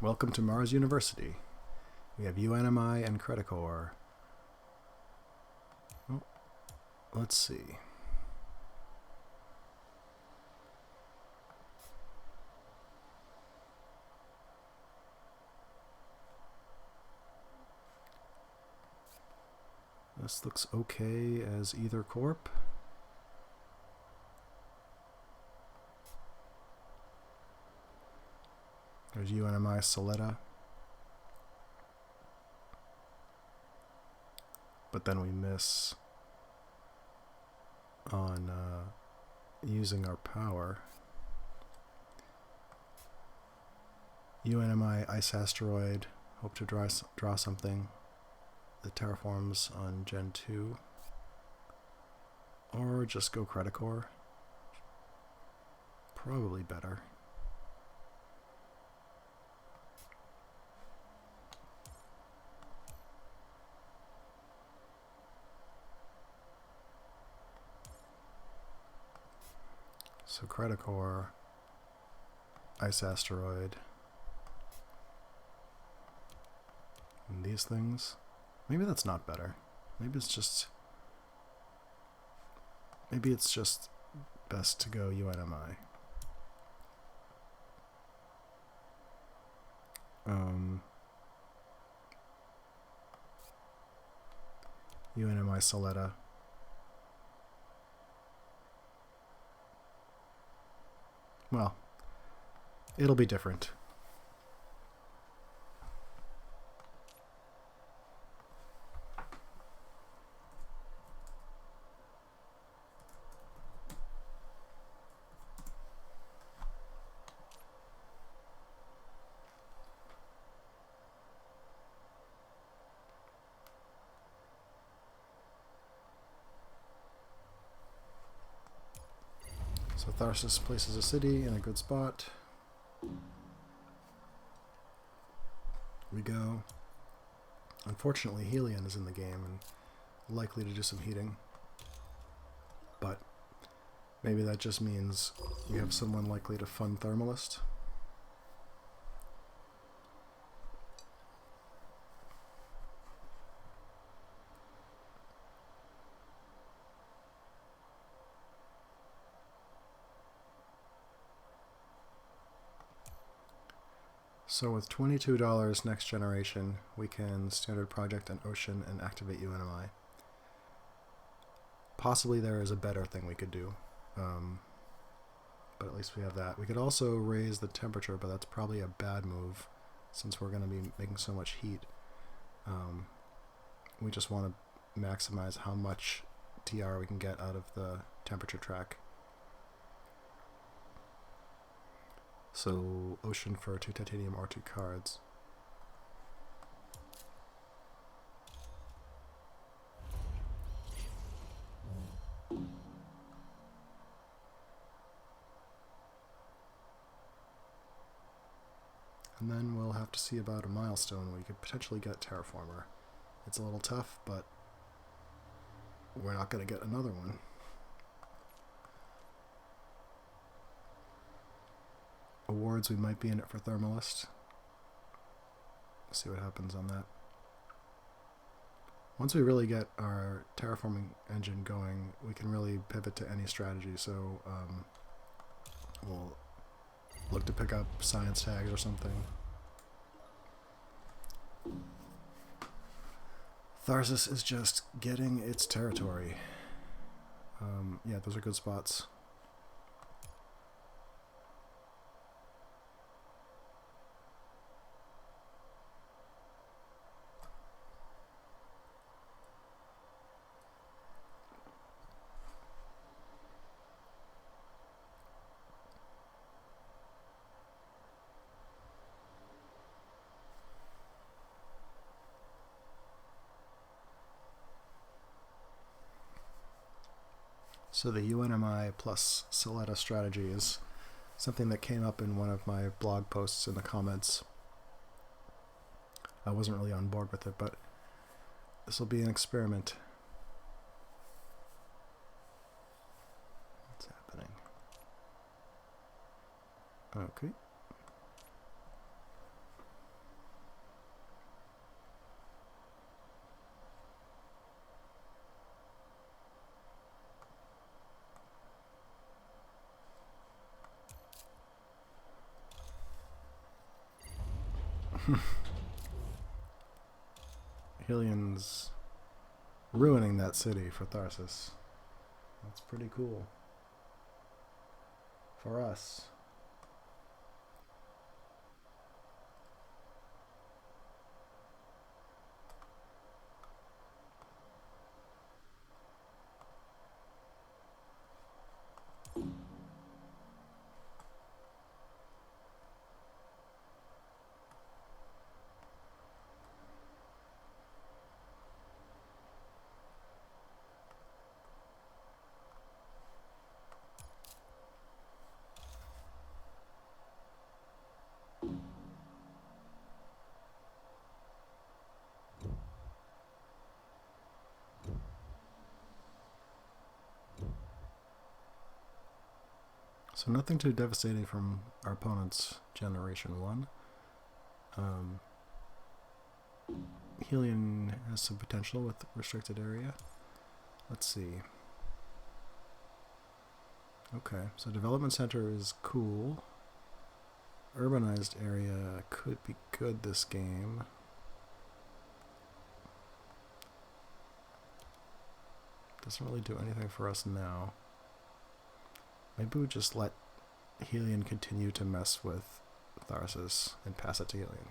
Welcome to Mars University. We have UNMI and Credicore. Oh, let's see. This looks okay as either corp. There's UNMI Soletta. But then we miss on using our power. UNMI Ice Asteroid. Hope to draw something that terraforms on Gen 2. Or just go Credicore. Probably better. So Credicore, Ice Asteroid, and these things. Maybe that's not better. Maybe it's just best to go UNMI. UNMI Soletta. Well, it'll be different. So Tharsis places a city in a good spot. We go. Unfortunately, Helion is in the game and likely to do some heating. But maybe that just means we have someone likely to fund Thermalist. So with $22 next generation, we can standard project an ocean and activate UNMI. Possibly there is a better thing we could do, but at least we have that. We could also raise the temperature, but that's probably a bad move since we're going to be making so much heat. We just want to maximize how much TR we can get out of the temperature track. So ocean for 2 titanium or 2 cards. And then we'll have to see about a milestone where you could potentially get Terraformer. It's a little tough, but we're not going to get another one. Awards, we might be in it for Thermalist. We'll see what happens on that. Once we really get our terraforming engine going, we can really pivot to any strategy. So we'll look to pick up science tags or something. Tharsis is just getting its territory. Yeah, those are good spots. So the UNMI plus Soletta strategy is something that came up in one of my blog posts in the comments. I wasn't really on board with it, but this will be an experiment. What's happening? Okay. Helian's ruining that city for Tharsis. That's pretty cool. For us. So nothing too devastating from our opponent's Generation 1. Helion has some potential with restricted area. Let's see. Okay, so development center is cool. Urbanized area could be good this game. Doesn't really do anything for us now. Maybe we just let Helion continue to mess with Tharsis and pass it to Helion.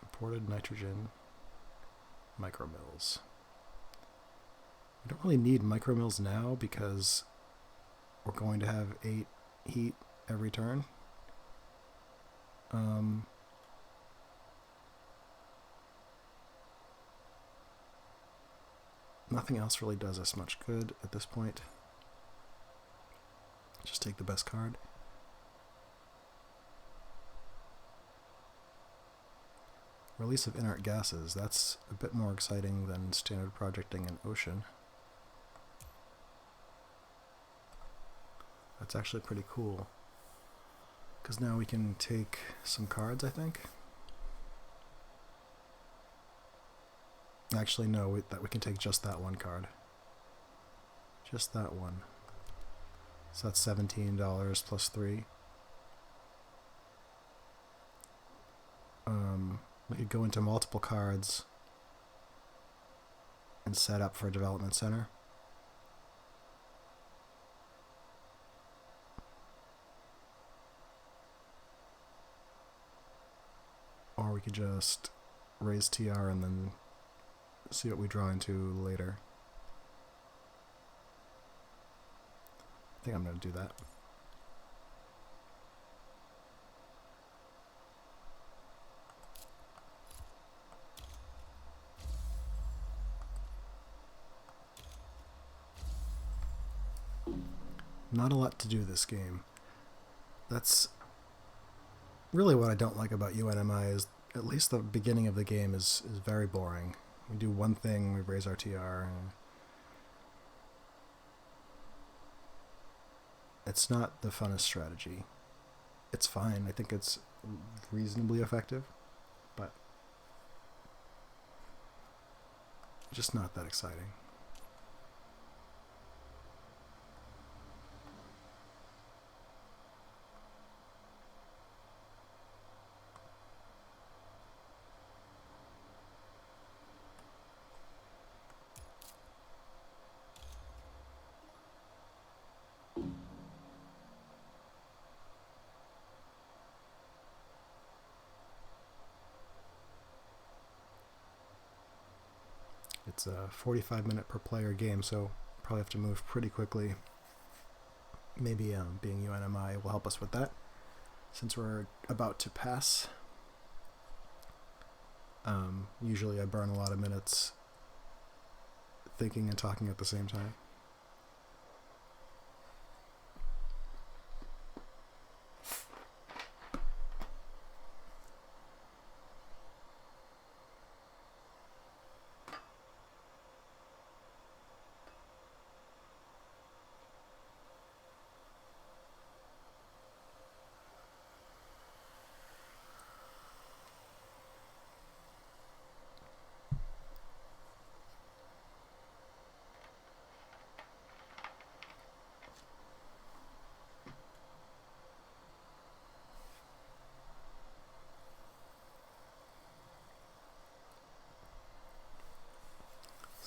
Imported nitrogen micromills. We don't really need micromills now because we're going to have 8 heat every turn. Nothing else really does us much good at this point. Just take the best card. Release of inert gases. That's a bit more exciting than standard projecting in ocean. That's actually pretty cool. Because now we can take some cards, I think. Actually, no, we can take just that one card. Just that one. So that's $17 plus 3. We could go into multiple cards and set up for a development center. Or we could just raise TR and then see what we draw into later. I think I'm going to do that. Not a lot to do this game. That's really what I don't like about UNMI is at least the beginning of the game is very boring. We do one thing, we raise our TR. It's not the funnest strategy. It's fine. I think it's reasonably effective, but just not that exciting. It's a 45-minute per player game, so probably have to move pretty quickly. Maybe being UNMI will help us with that, since we're about to pass. Usually I burn a lot of minutes thinking and talking at the same time.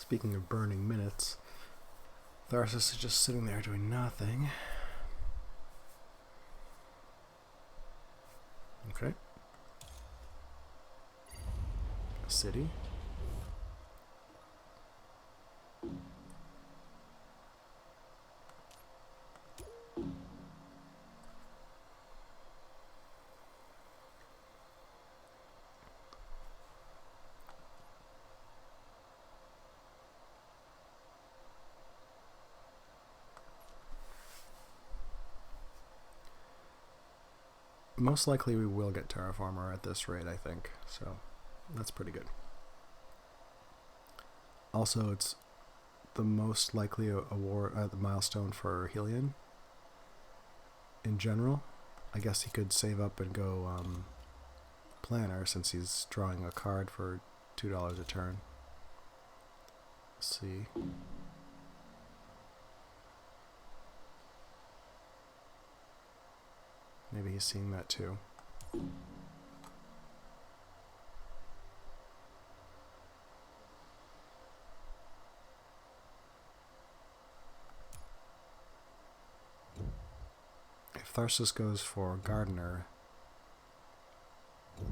Speaking of burning minutes, Tharsis is just sitting there doing nothing. Okay. A city. Most likely we will get Terraformer at this rate, I think. So that's pretty good. Also, it's the most likely award, the milestone for Helion. In general, I guess he could save up and go Planner since he's drawing a card for $2 a turn. Let's see. Maybe he's seeing that too. If Tharsis goes for Gardener,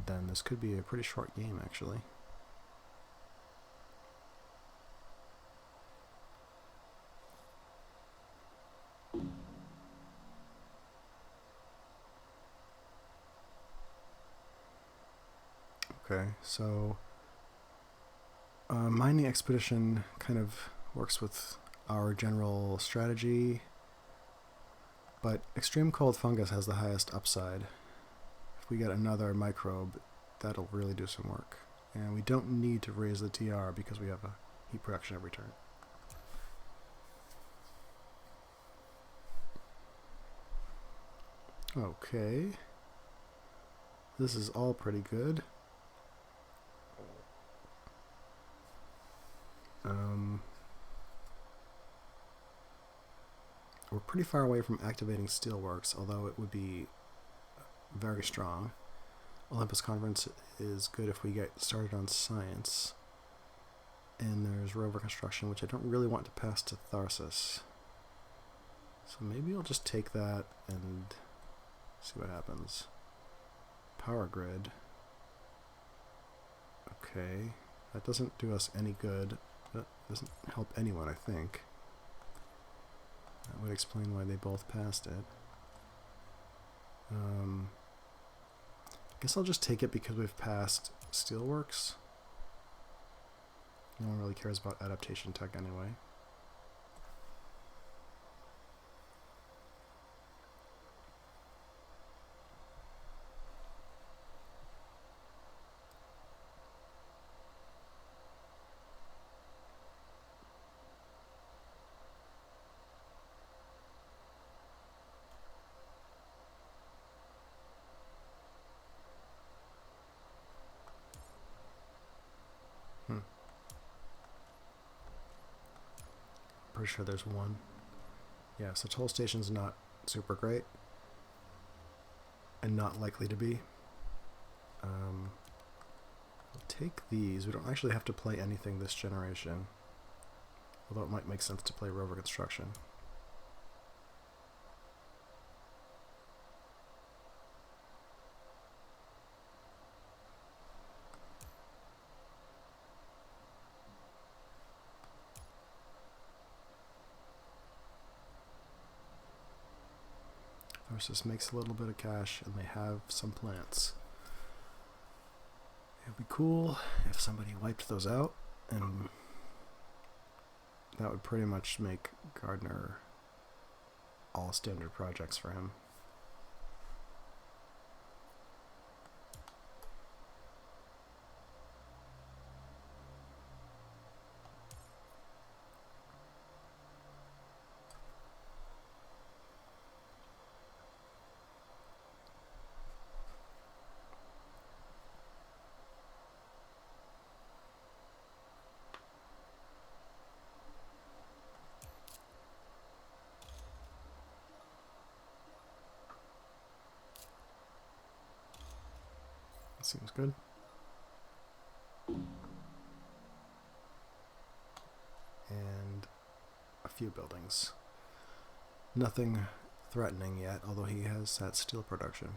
then this could be a pretty short game, actually. Okay, so Mining Expedition kind of works with our general strategy, but Extreme Cold Fungus has the highest upside. If we get another microbe, that'll really do some work. And we don't need to raise the TR because we have a heat production every turn. Okay. This is all pretty good. We're pretty far away from activating Steelworks, although it would be very strong. Olympus Conference is good if we get started on science. And there's rover construction, which I don't really want to pass to Tharsis. So maybe I'll just take that and see what happens. Power grid. Okay. That doesn't do us any good. That doesn't help anyone, I think. That would explain why they both passed it. Guess I'll just take it because we've passed Steelworks. No one really cares about adaptation tech anyway. Pretty sure there's one. Yeah, so toll station's not super great. And not likely to be. I'll take these. We don't actually have to play anything this generation. Although it might make sense to play rover construction. Versus makes a little bit of cash, and they have some plants. It would be cool if somebody wiped those out, and that would pretty much make Gardener all standard projects for him. Seems good. things. Nothing threatening yet, although he has that steel production.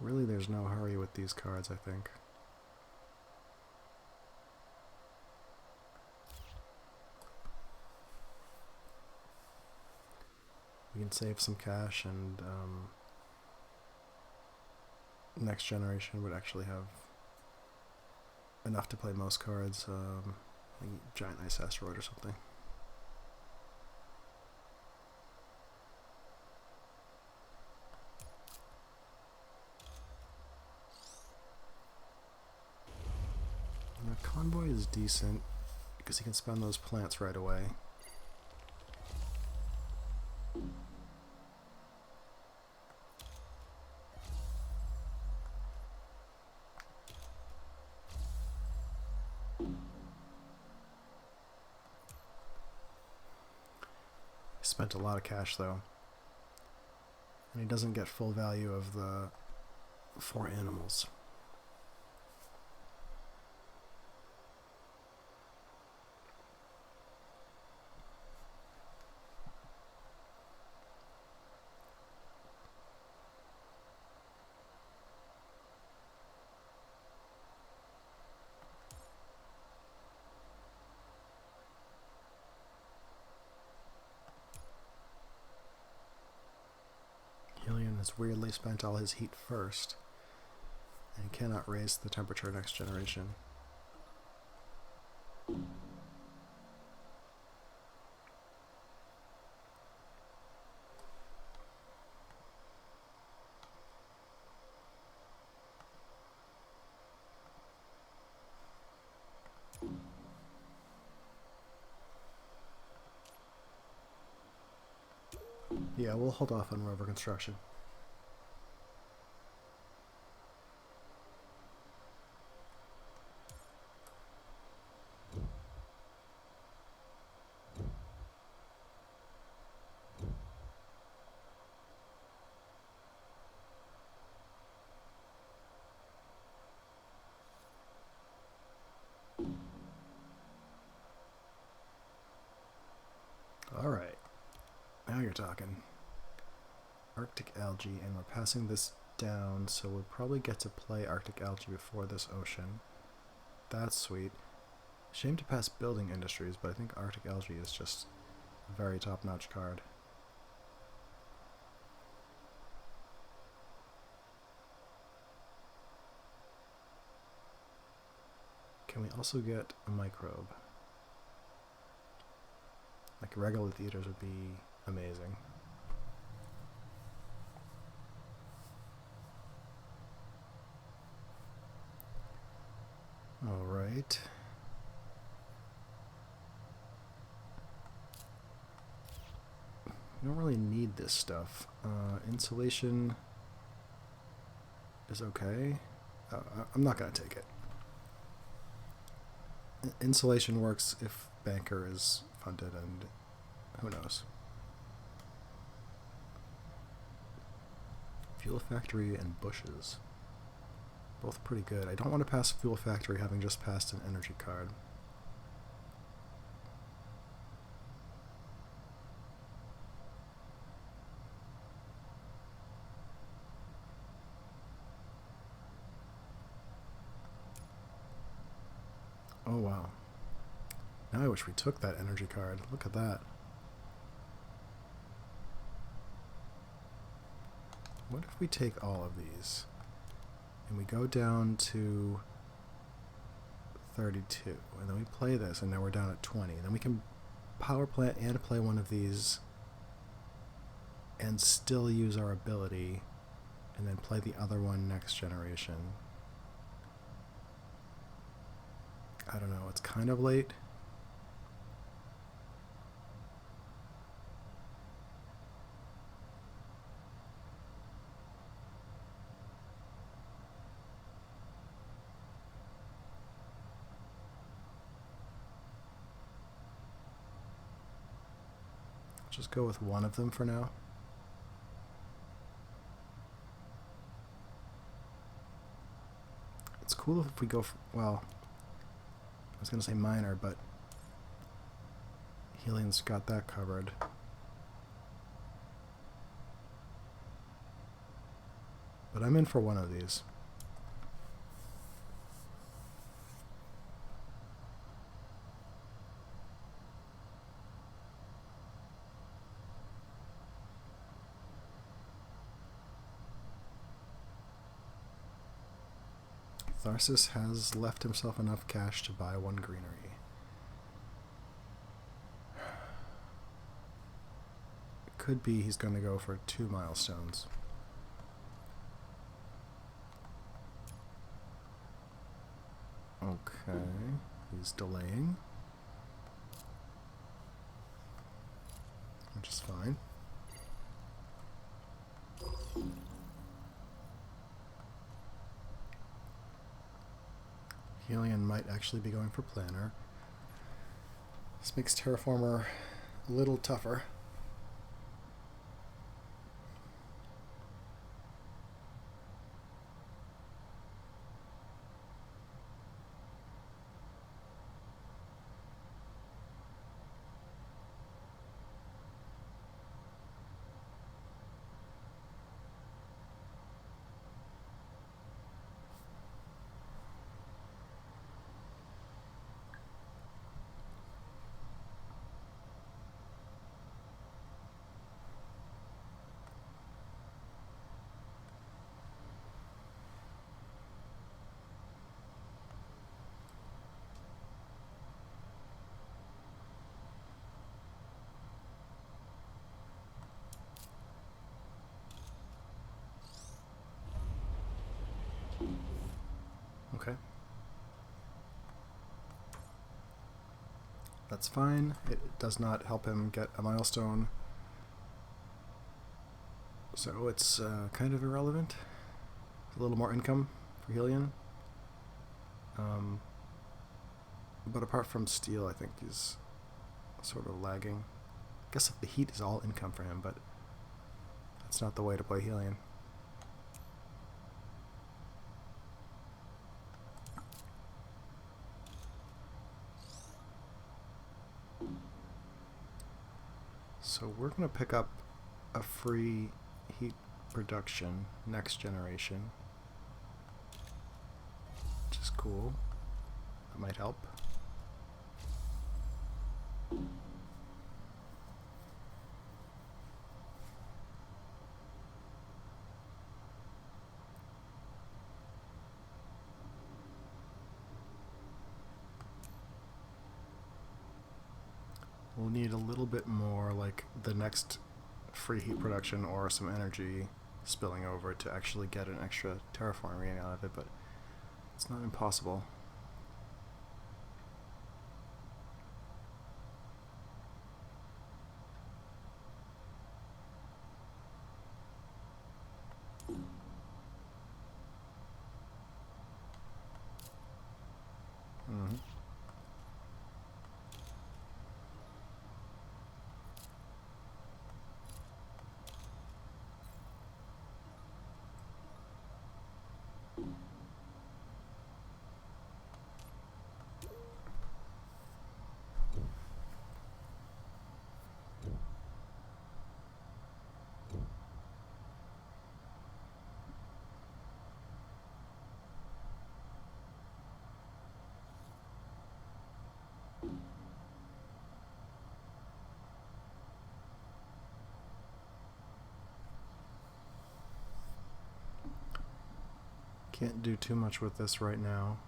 Really, there's no hurry with these cards, I think. We can save some cash, and next generation would actually have enough to play most cards, like Giant Ice Asteroid or something. The Convoy is decent because he can spend those plants right away. Spent a lot of cash though, and he doesn't get full value of the 4 animals. Has weirdly spent all his heat first and cannot raise the temperature next generation. Yeah, we'll hold off on rover construction. Alright, now you're talking. Arctic algae, and we're passing this down, so we'll probably get to play Arctic algae before this ocean. That's sweet. Shame to pass building industries, but I think Arctic algae is just a very top-notch card. Can we also get a microbe? Like regolith eaters would be amazing. Alright. We don't really need this stuff. Insulation is okay. I'm not going to take it. Insulation works if Banker is funded, and who knows. Fuel Factory and Bushes. Both pretty good. I don't want to pass Fuel Factory having just passed an energy card. Oh wow. Now I wish we took that energy card. Look at that. What if we take all of these and we go down to 32, and then we play this, and now we're down at 20, and then we can power plant and play one of these and still use our ability and then play the other one next generation. I don't know, it's kind of late. Just go with one of them for now. It's cool if we go for, well, I was going to say minor, but Helian's got that covered. But I'm in for one of these. Tharsis has left himself enough cash to buy one greenery. It could be he's going to go for 2 milestones. Okay, he's delaying, which is fine. Helian might actually be going for planner. This makes Terraformer a little tougher. Okay. That's fine. It does not help him get a milestone. So it's kind of irrelevant. A little more income for Helian. But apart from steel, I think he's sort of lagging. I guess if the heat is all income for him, but that's not the way to play Helian. So we're going to pick up a free heat production next generation, which is cool. That might help. We'll need a little bit more, like the next free heat production or some energy spilling over to actually get an extra terraforming rating out of it, but it's not impossible. Mm-hmm. Can't do too much with this right now.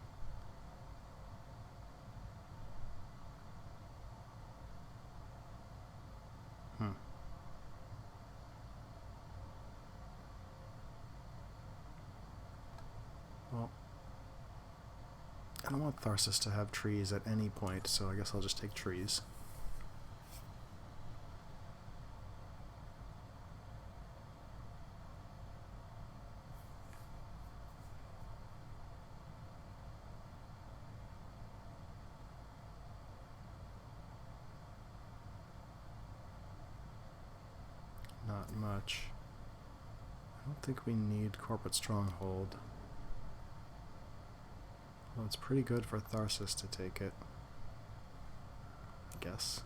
Well, I don't want Tharsis to have trees at any point, so I guess I'll just take trees. not much. I don't think we need corporate stronghold. Well, it's pretty good for Tharsis to take it, I guess.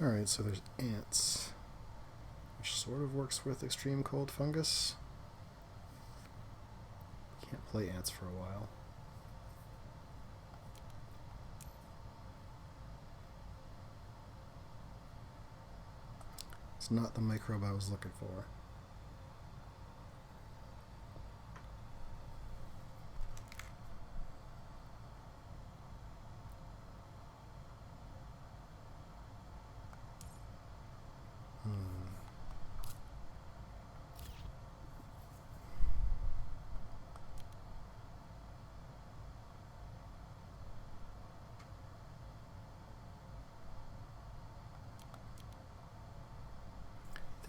Alright, so there's ants, which sort of works with extreme cold fungus. Can't play ants for a while. It's not the microbe I was looking for.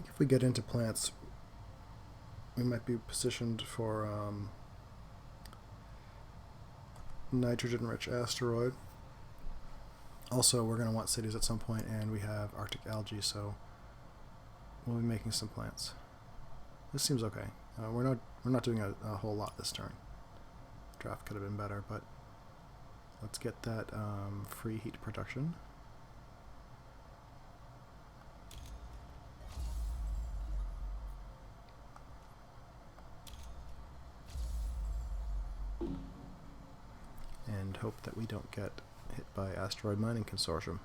If we get into plants, we might be positioned for nitrogen-rich asteroid. Also, we're going to want cities at some point, and we have Arctic algae, so we'll be making some plants. This seems okay. We're not doing a whole lot this turn. Draft could have been better, but let's get that free heat production. And hope that we don't get hit by asteroid mining consortium.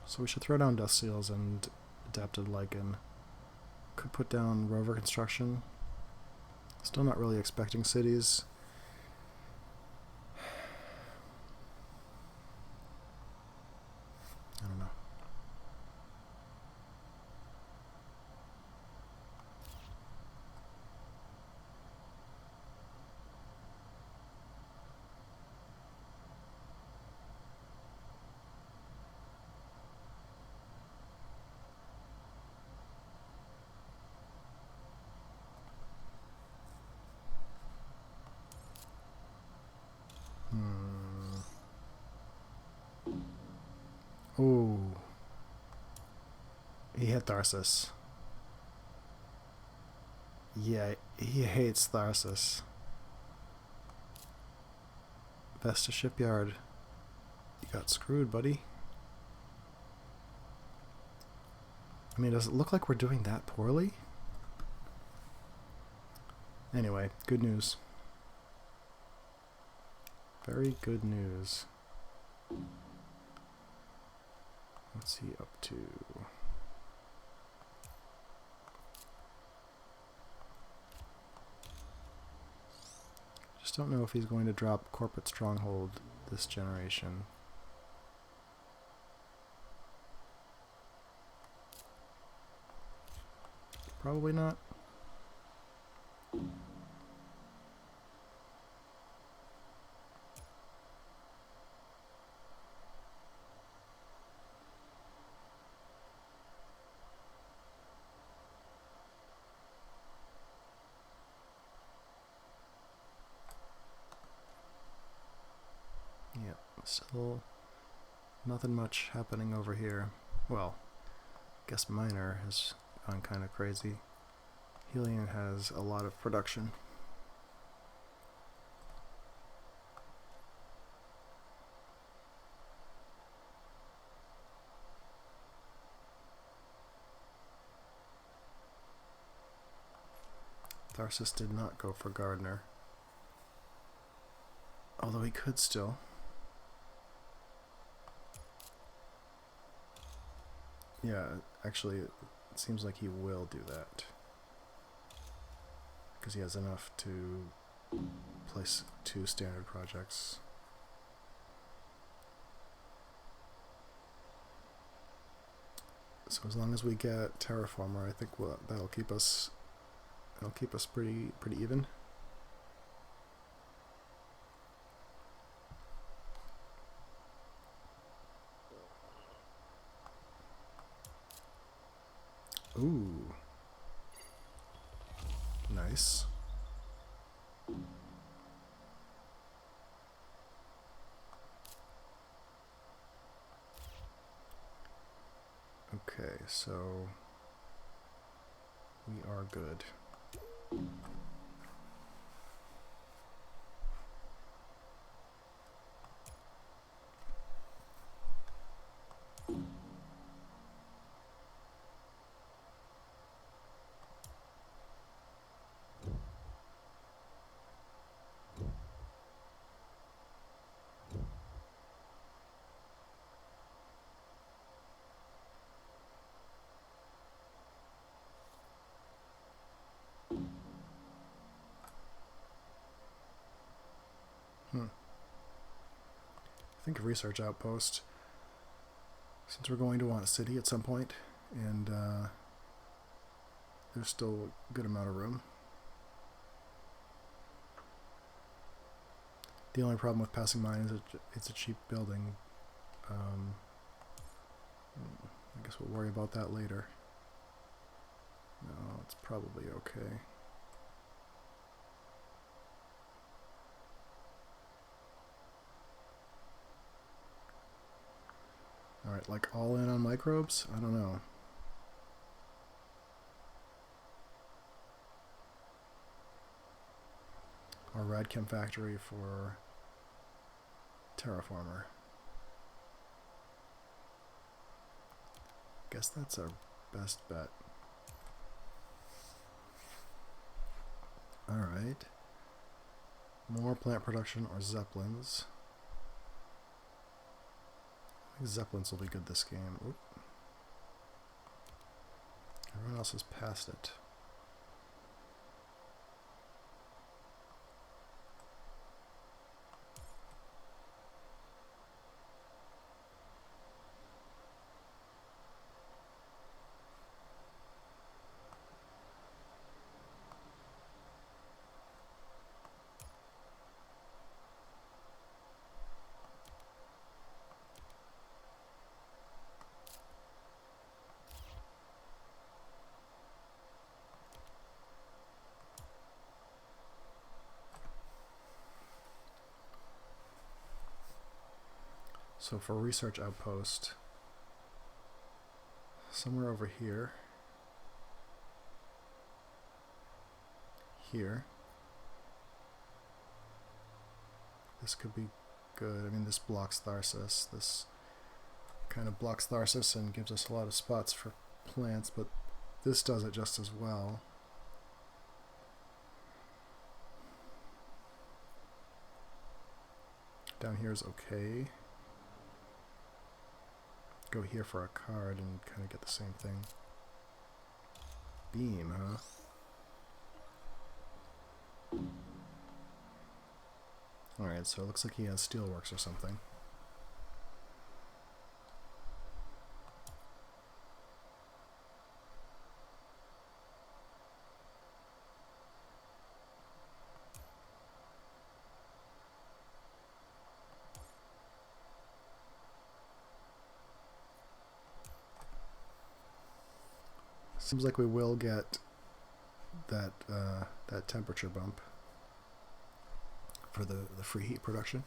So we should throw down dust seals and adapted lichen. Could put down rover construction. Still not really expecting cities. I don't know. Ooh. He hit Tharsis. Yeah, he hates Tharsis. Vesta Shipyard. You got screwed, buddy. I mean, does it look like we're doing that poorly? Anyway, good news. Very good news. What's he up to? Just don't know if he's going to drop corporate stronghold this generation. Probably not. Still nothing much happening over here. Well, I guess Miner has gone kind of crazy. Helion has a lot of production. Tharsis did not go for Gardner. Although he could still. Yeah, actually, it seems like he will do that. Because he has enough to place 2 standard projects. So as long as we get Terraformer, I think that'll keep us pretty even. Ooh. Nice. Okay, so we are good. I think a research outpost, since we're going to want a city at some point, and there's still a good amount of room. The only problem with passing mine is it's a cheap building. I guess we'll worry about that later. No, it's probably okay. Alright, like all in on microbes? I don't know. Or Radchem factory for Terraformer. Guess that's our best bet. Alright. More plant production or Zeppelins. I think Zeppelins will be good this game. Oop. Everyone else has passed it. So for research outpost, somewhere over here, this could be good. I mean, this blocks Tharsis. This kind of blocks Tharsis and gives us a lot of spots for plants, but this does it just as well. Down here is okay. Go here for a card and kind of get the same thing. Beam, huh? Alright, so it looks like he has steelworks or something. Seems like we will get that that temperature bump for the free heat production.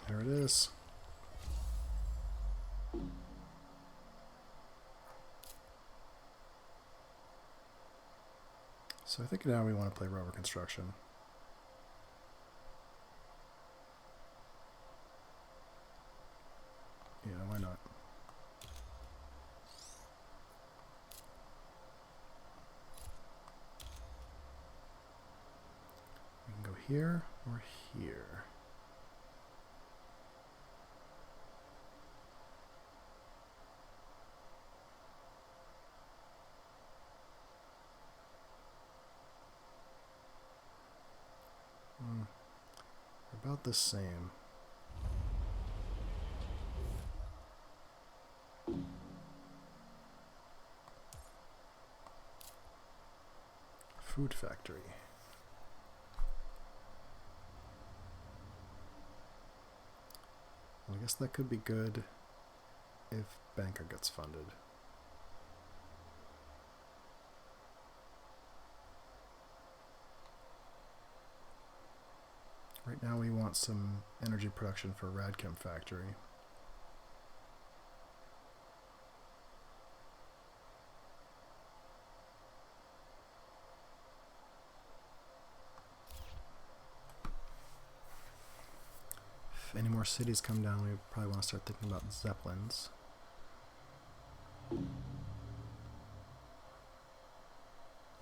There it is. So I think now we want to play rover construction. Yeah, why not? here or here? About the same. Food factory. Well, I guess that could be good if banker gets funded. Right now we want some energy production for Radchem factory. If any more cities come down, we probably want to start thinking about zeppelins.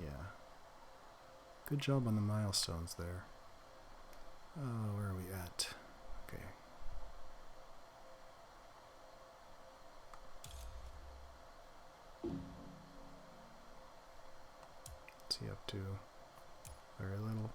Yeah. Good job on the milestones there. Oh, where are we at? Okay. What's he up to? Very little.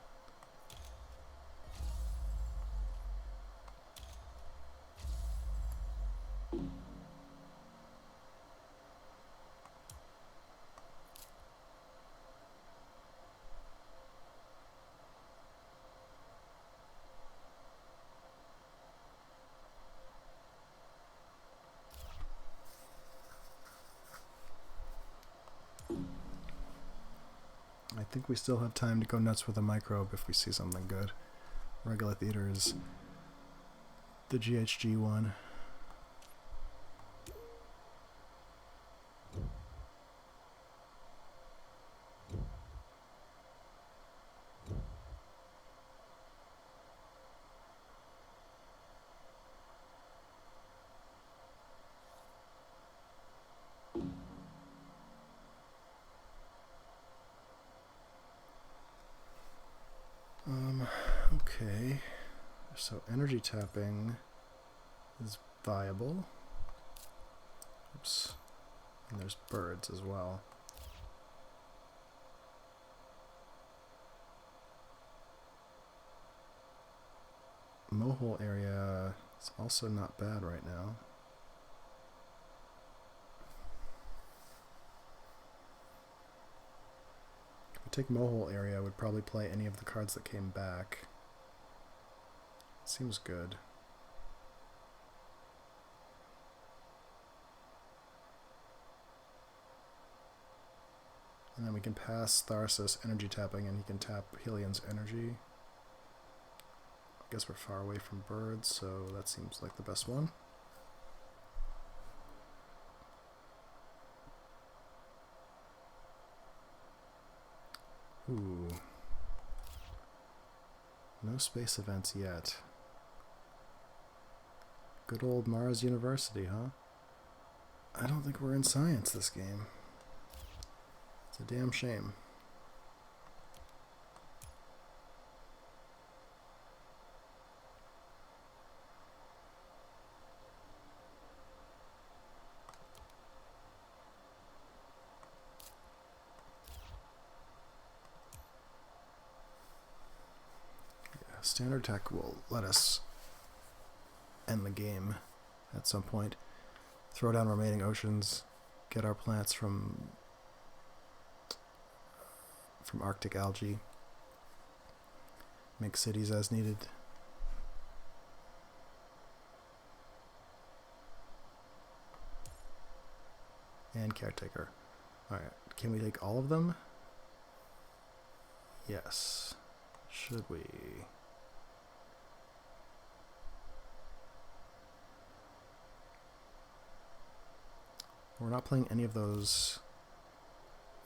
I think we still have time to go nuts with a microbe if we see something good. Regular theater is the GHG one. Okay, so energy tapping is viable. Oops, and there's birds as well. Mohole area is also not bad right now. If we take Mohole area, I would probably play any of the cards that came back. Seems good. And then we can pass Tharsis energy tapping and he can tap Helion's energy. I guess we're far away from birds, so that seems like the best one. Ooh. No space events yet. Good old Mars University, huh? I don't think we're in science this game. It's a damn shame. Yeah, standard tech will let us end the game at some point. Throw down remaining oceans, get our plants from Arctic algae, make cities as needed. And caretaker. Alright, can we take all of them? Yes. Should we? We're not playing any of those,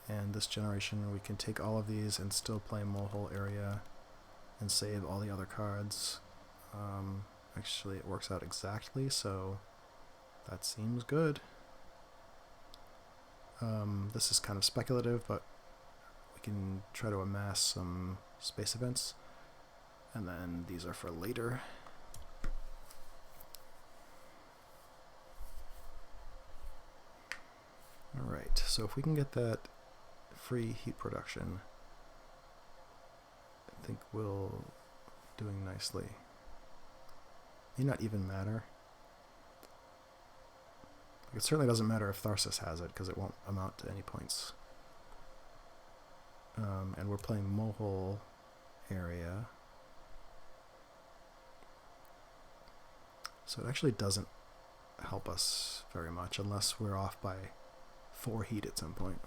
and this generation we can take all of these and still play Mohole area and save all the other cards. Actually, it works out exactly, so that seems good. This is kind of speculative, but we can try to amass some space events. And then these are for later. Alright, so if we can get that free heat production, I think we'll doing nicely. May not even matter. It certainly doesn't matter if Tharsis has it, because it won't amount to any points. And we're playing Mohol area. So it actually doesn't help us very much, unless we're off by 4 heat at some point.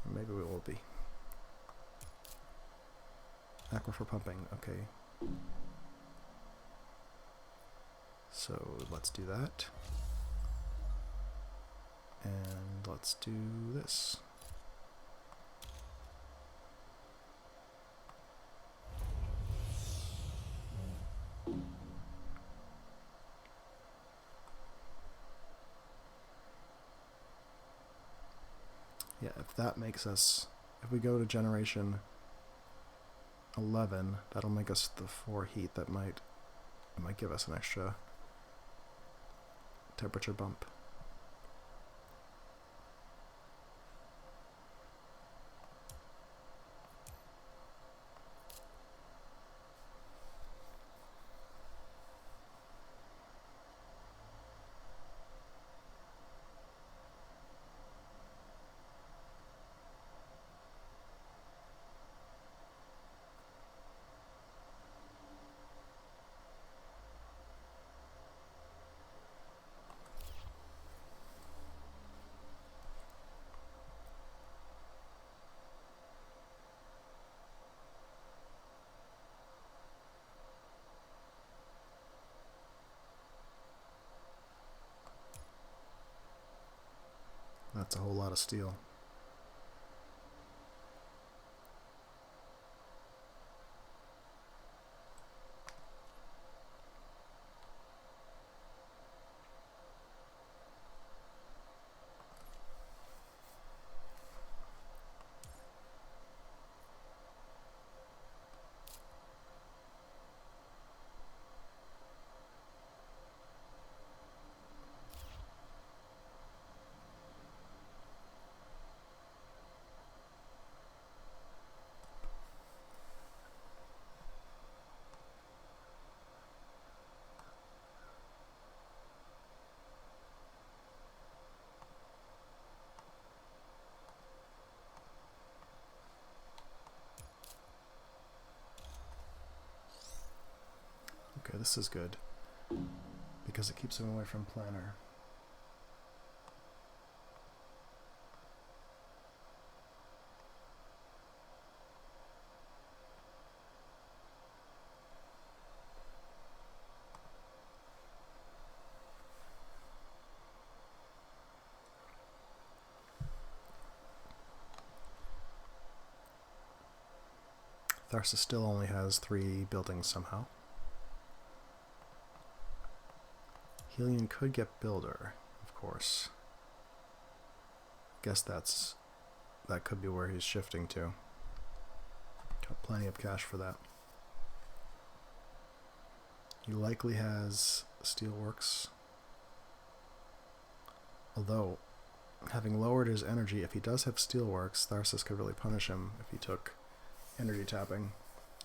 Or maybe we will be. Aquifer pumping, okay. So let's do that. And let's do this. Yeah, if that makes us, if we go to generation 11, that'll make us the 4 heat. That might give us an extra temperature bump. That's a whole lot of steel. Okay, this is good, because it keeps him away from planner. Tharsis still only has 3 buildings somehow. Helion could get Builder, of course. Guess that could be where he's shifting to. Got plenty of cash for that. He likely has Steelworks. Although, having lowered his energy, if he does have Steelworks, Tharsis could really punish him if he took energy tapping.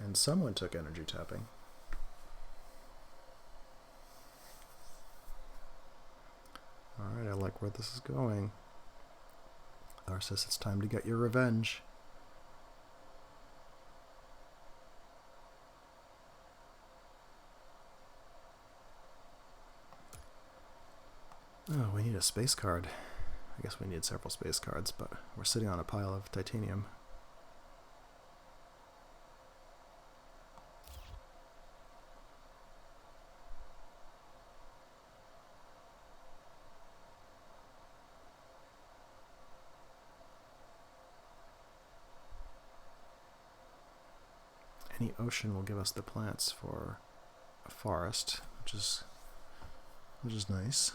And someone took energy tapping. Alright, I like where this is going. Tharsis, it's time to get your revenge. Oh, we need a space card. I guess we need several space cards, but we're sitting on a pile of titanium. Any ocean will give us the plants for a forest, which is nice.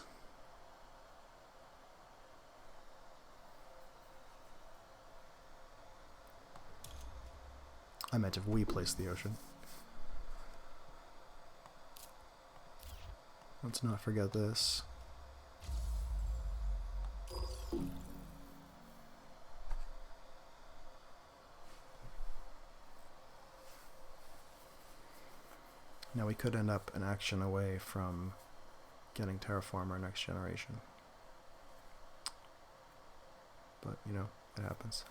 I meant if we place the ocean. Let's not forget this. Now we could end up an action away from getting Terraformer next generation. But, you know, it happens.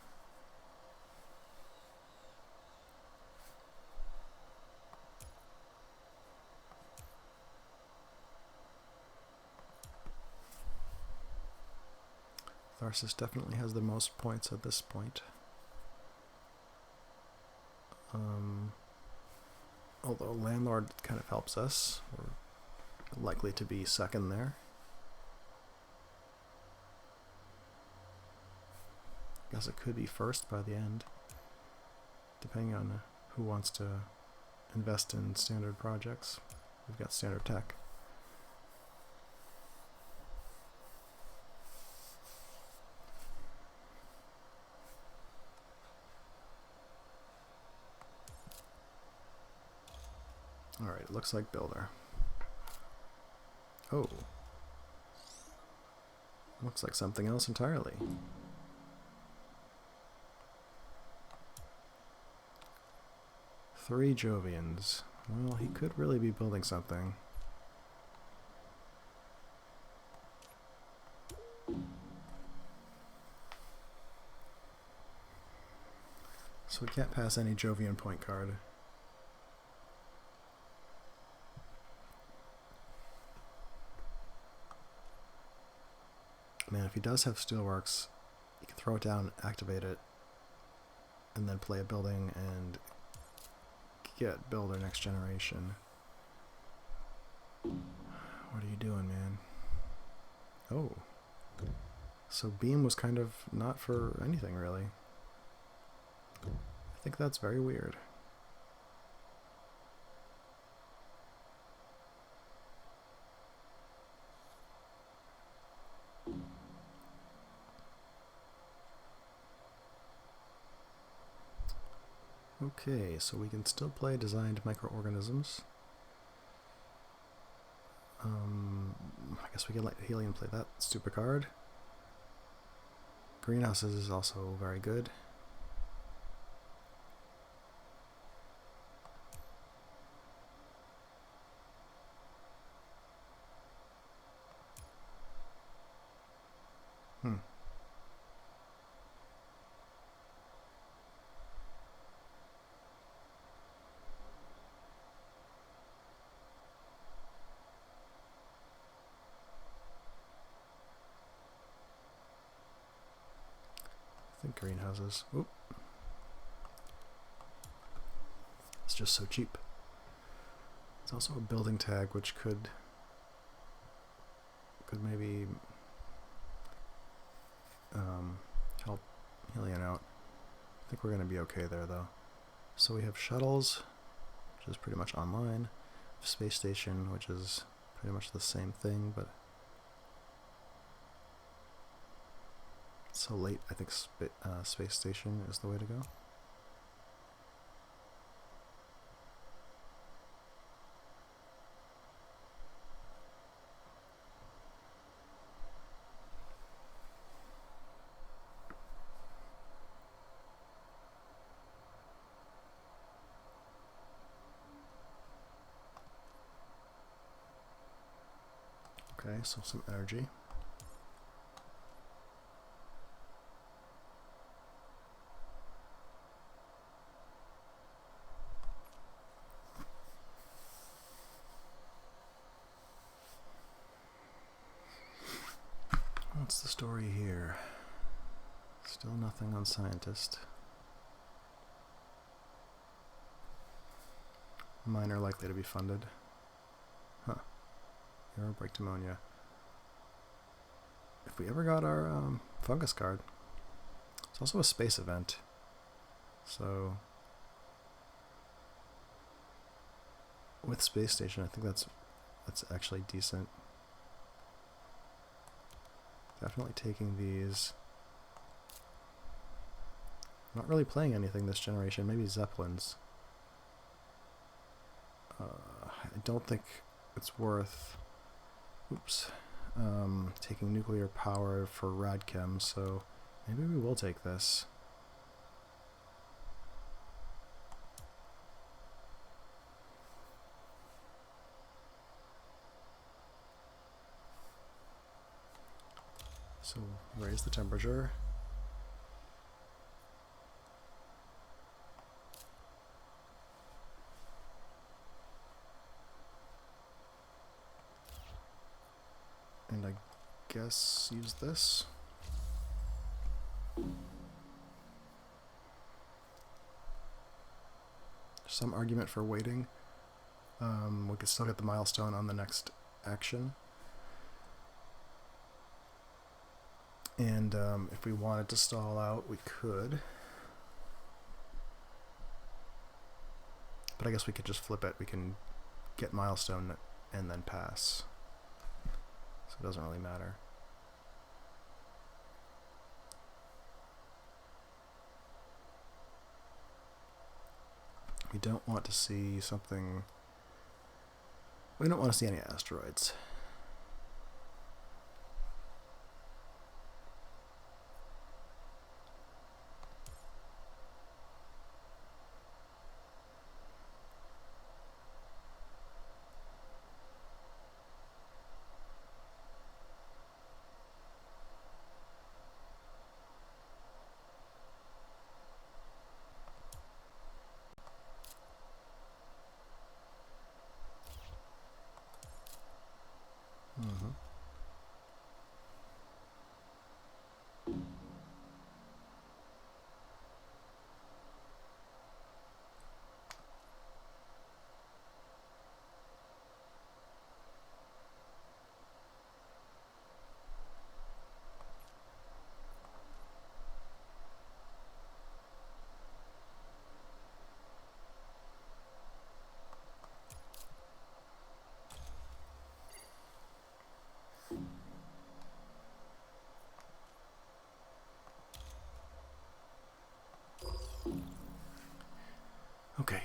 Tharsis definitely has the most points at this point. Although Landlord kind of helps us. We're likely to be second there. Guess it could be first by the end, depending on who wants to invest in standard projects. We've got standard tech. Alright, it looks like builder. Oh. Looks like something else entirely. Three Jovians. Well, he could really be building something. So we can't pass any Jovian point card. Man, if he does have Steelworks, you can throw it down, activate it, and then play a building and get builder next generation. What are you doing, man? Oh. So Beam was kind of not for anything, really. I think that's very weird. Okay, so we can still play designed microorganisms. I guess we can let Helium play that stupid card. Greenhouses is also very good. I think greenhouses. Oop. It's just so cheap. It's also a building tag, which could maybe help Helion out. I think we're going to be okay there, though. So we have shuttles, which is pretty much online. Space station, which is pretty much the same thing, but so late, I think space station is the way to go. Okay, so some energy. What's the story here? Still nothing on scientist. Mine are likely to be funded. Huh. Hero break pneumonia. If we ever got our fungus card, it's also a space event. So with space station, I think that's actually decent. Definitely taking these. Not really playing anything this generation. Maybe Zeppelins. I don't think it's worth Oops. Taking nuclear power for Radchem, so maybe we will take this. So raise the temperature. And I guess use this. Some argument for waiting. We could still get the milestone on the next action. And if we wanted to stall out, we could. But I guess we could just flip it. We can get milestone and then pass. So it doesn't really matter. We don't want to see something... We don't want to see any asteroids. Okay.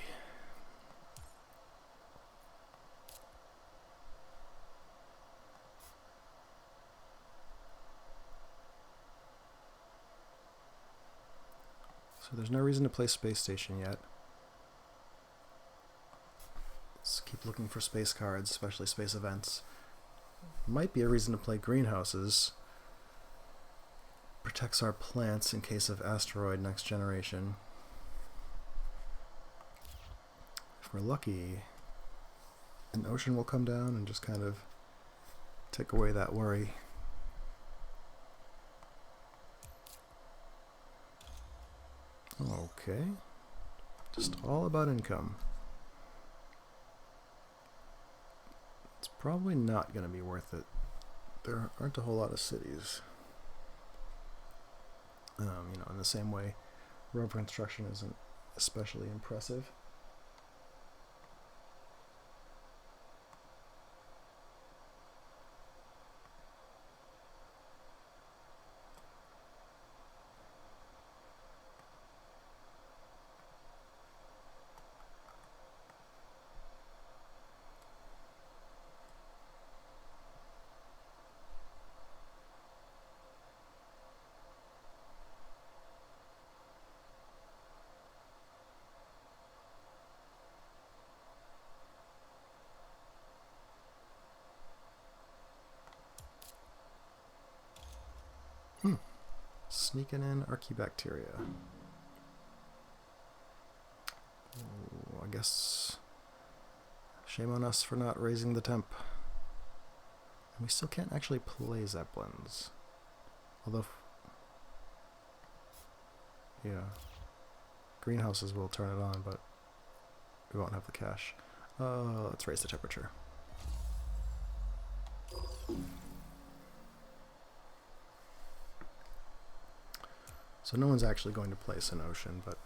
So there's no reason to play Space Station yet. Let's keep looking for space cards, especially space events. Might be a reason to play greenhouses. Protects our plants in case of asteroid next generation. If we're lucky, an ocean will come down and just kind of take away that worry. Okay. Just all about income. It's probably not going to be worth it. There aren't a whole lot of cities. You know, in the same way, road construction isn't especially impressive. Sneaking in Archaebacteria. Ooh, I guess shame on us for not raising the temp. And we still can't actually play Zeppelins. Although, yeah, greenhouses will turn it on, but we won't have the cash. Let's raise the temperature. So no one's actually going to place an ocean, but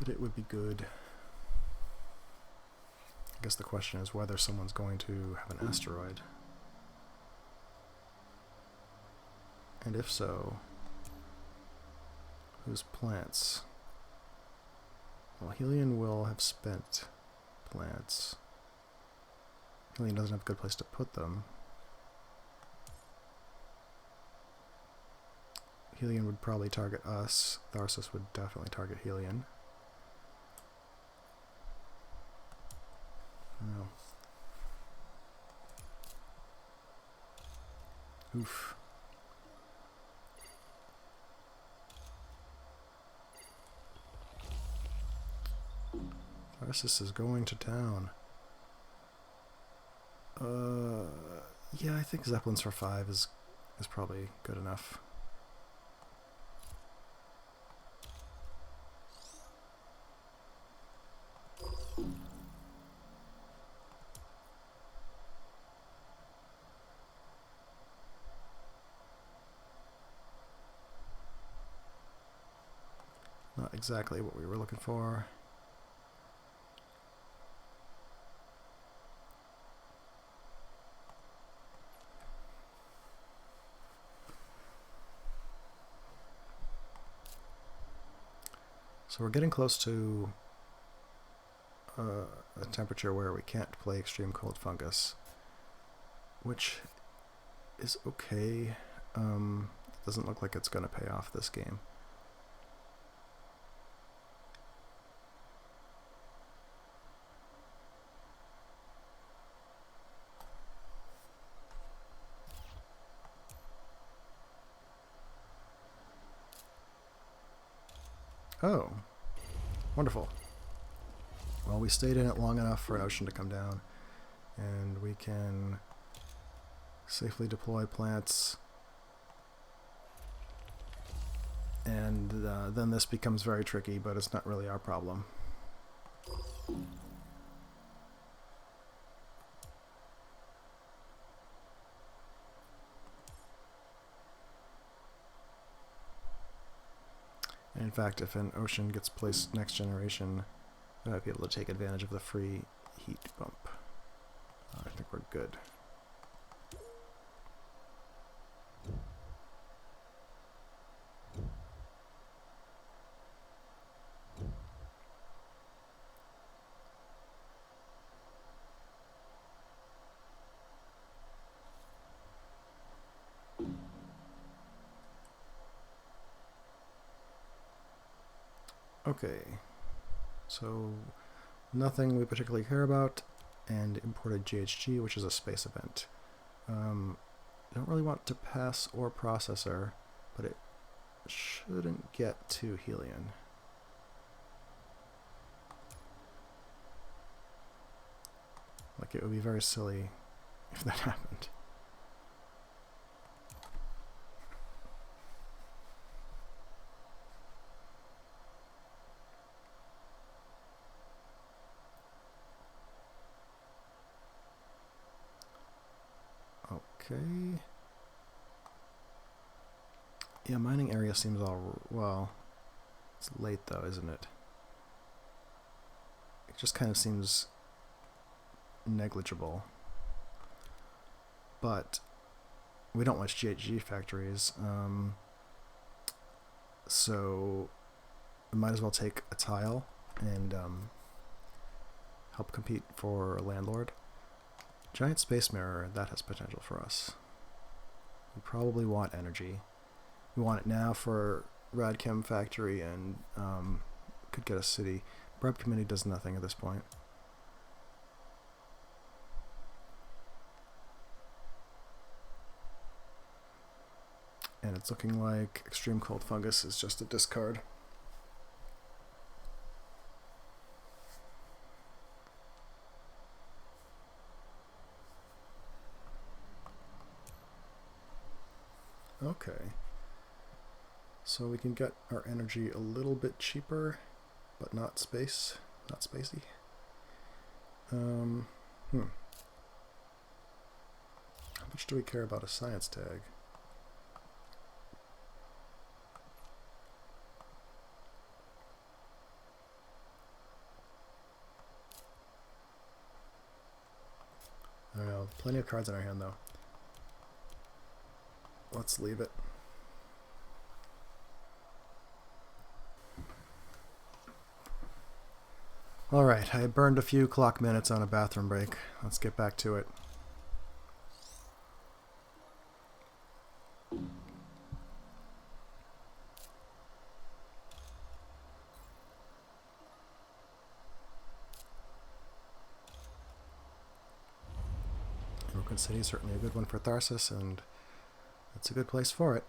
it would be good. I guess the question is whether someone's going to have an asteroid. And if so, whose plants? Well, Helion will have spent plants. Helion doesn't have a good place to put them. Helion would probably target us. Tharsis would definitely target Helion. No. Oof. Tharsis is going to town. Yeah, I think Zeppelins for 5 is probably good enough. Not exactly what we were looking for. So we're getting close to a temperature where we can't play extreme cold fungus, which is okay. Doesn't look like it's going to pay off this game. Oh, wonderful. Well, we stayed in it long enough for an ocean to come down, and we can safely deploy plants. And then this becomes very tricky, but it's not really our problem. And in fact, if an ocean gets placed next generation, I might be able to take advantage of the free heat bump. I think we're good. Okay, so nothing we particularly care about, and imported GHG, which is a space event. Don't really want to pass or processor, but it shouldn't get to Helion. Like, it would be very silly if that happened. Okay. Yeah, mining area seems all... well, it's late though, isn't it? It just kind of seems negligible. But we don't watch GHG factories, so we might as well take a tile and help compete for a landlord. Giant space mirror, that has potential for us. We probably want energy. We want it now for Radchem factory, and could get a city. Bribe committee does nothing at this point. And it's looking like extreme cold fungus is just a discard. Okay. So we can get our energy a little bit cheaper, but not spacey. How much do we care about a science tag? I don't know. Plenty of cards in our hand, though. Let's leave it. Alright, I burned a few clock minutes on a bathroom break. Let's get back to it. Broken City is certainly a good one for Tharsis, and it's a good place for it.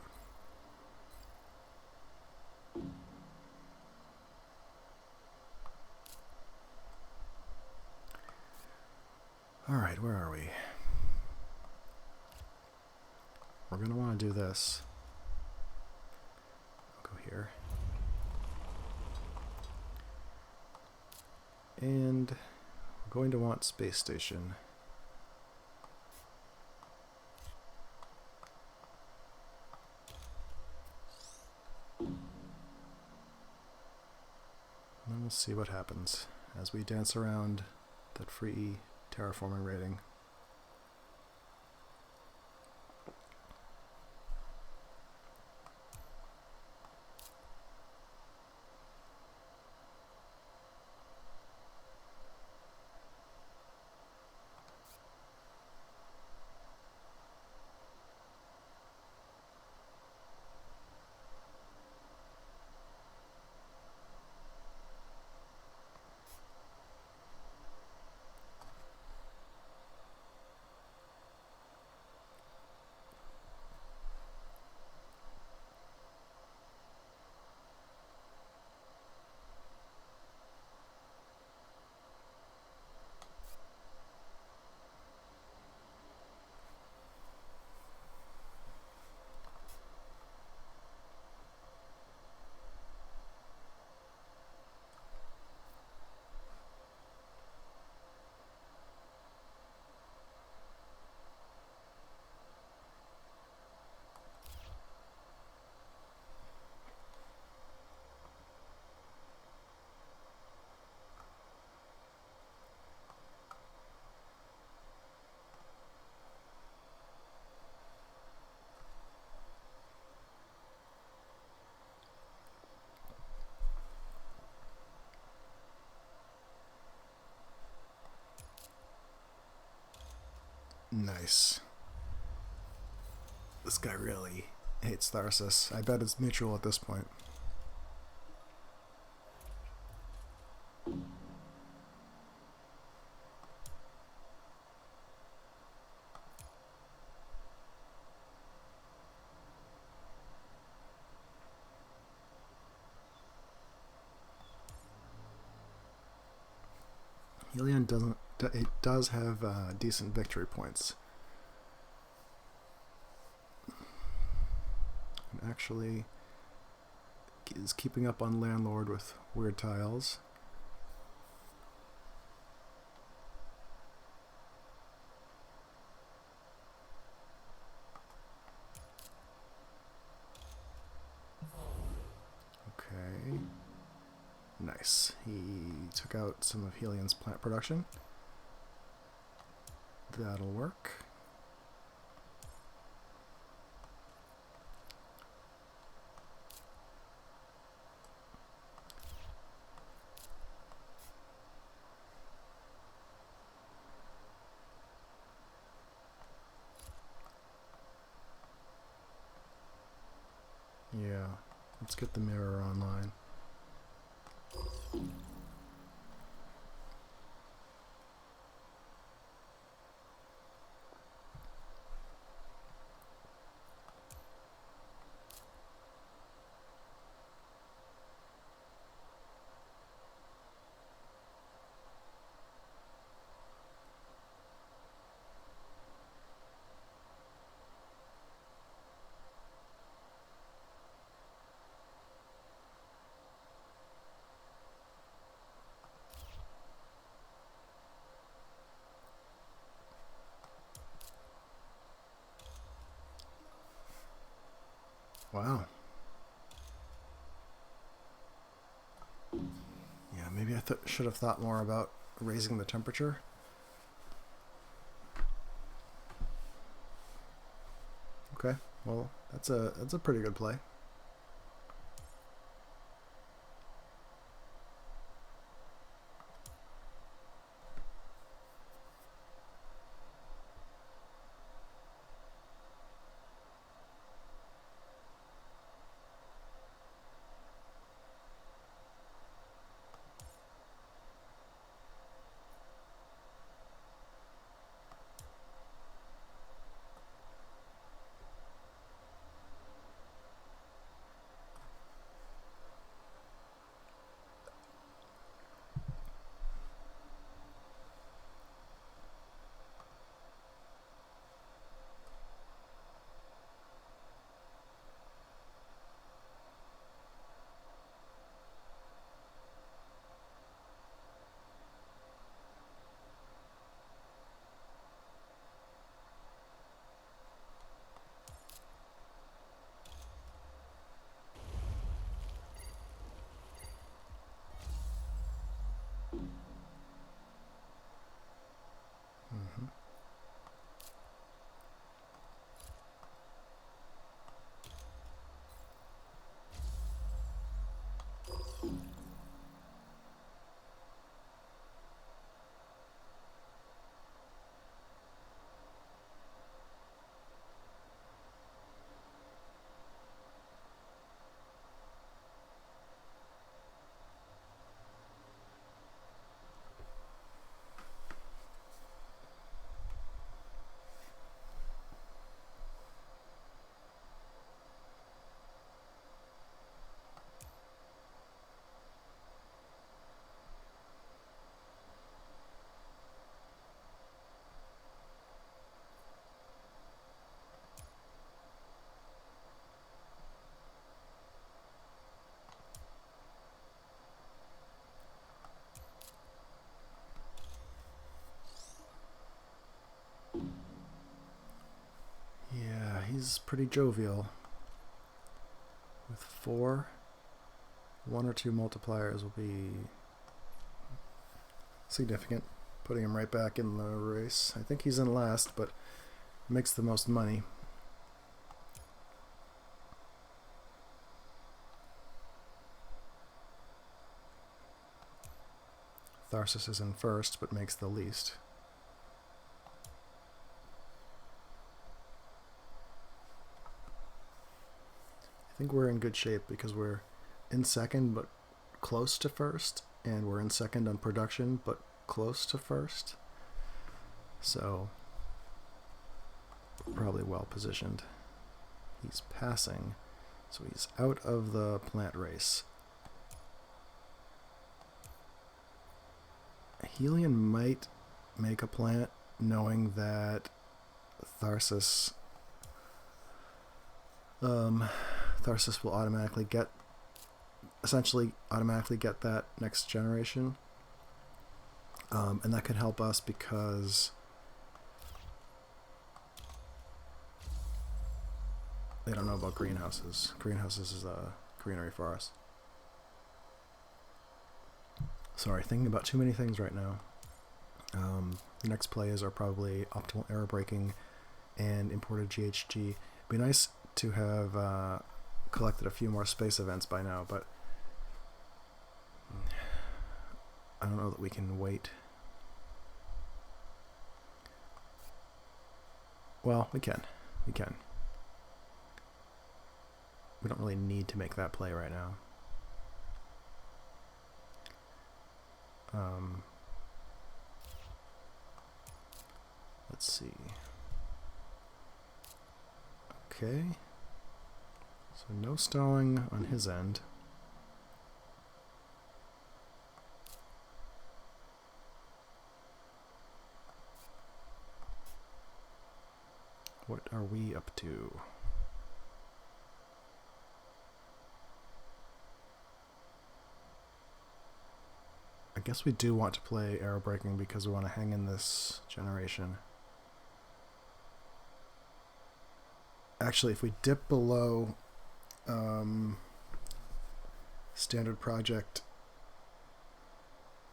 Alright, where are we? We're going to want to do this. I'll go here. And we're going to want Space Station. And then we'll see what happens as we dance around that free terraforming rating. Nice. This guy really hates Tharsis. I bet it's mutual at this point. Helion doesn't. It does have decent victory points. And actually is keeping up on Landlord with weird tiles. Okay. Nice. He took out some of Helion's plant production. That'll work. Yeah, let's get the mirror online. Wow. Yeah, maybe I should have thought more about raising the temperature. Okay, well, that's a pretty good play. he's pretty jovial. With 4, 1 or 2 multipliers will be significant, putting him right back in the race. I think he's in last, but makes the most money. Tharsis is in first, but makes the least. I think we're in good shape because we're in second, but close to first, and we're in second on production, but close to first. So, we're probably well positioned. He's passing, so he's out of the plant race. Helion might make a plant knowing that Tharsis will automatically get that next generation, and that could help us because they don't know about greenhouses. Greenhouses is greenery for us. Sorry, thinking about too many things right now. The next plays are probably optimal error braking and imported GHG. It'd be nice to have collected a few more space events by now, but I don't know that we can wait. Well, we can. We can. We don't really need to make that play right now. Let's see. Okay. So no stalling on his end. What are we up to? I guess we do want to play arrow braking because we want to hang in this generation. Actually, if we dip below standard project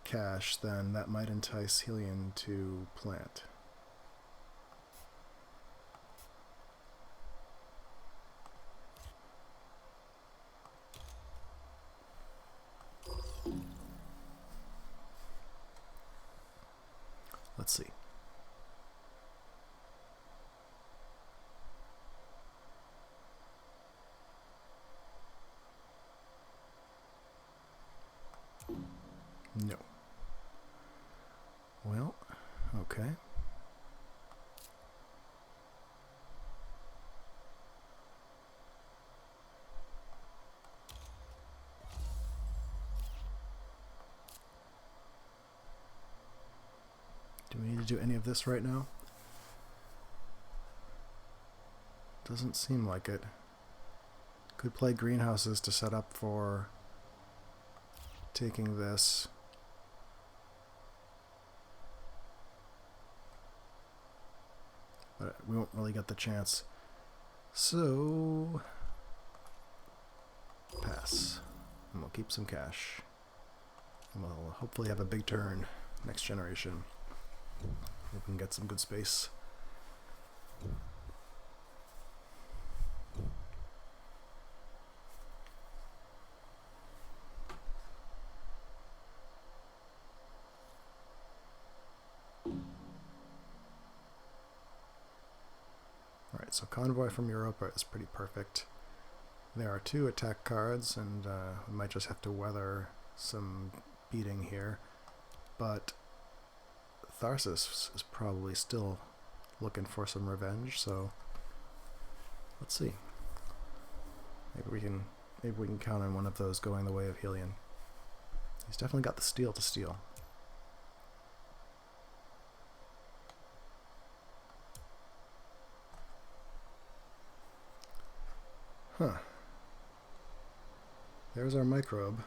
cash, then that might entice Helion to plant. Let's see. No. Well, okay. Do we need to do any of this right now? Doesn't seem like it. Could play greenhouses to set up for taking this. But we won't really get the chance. So, pass. And we'll keep some cash. And we'll hopefully have a big turn next generation. We can get some good space. Alright, so Convoy from Europa is pretty perfect. There are 2 attack cards, and we might just have to weather some beating here. But Tharsis is probably still looking for some revenge, so let's see. Maybe we can count on one of those going the way of Helion. He's definitely got the steel to steal. Huh. There's our microbe.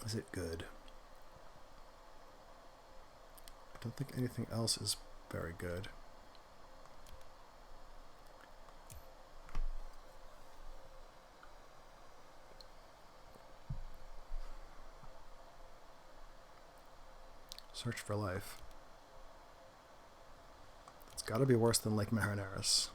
Is it good? I don't think anything else is very good. Search for life. It's got to be worse than Lake Marineris.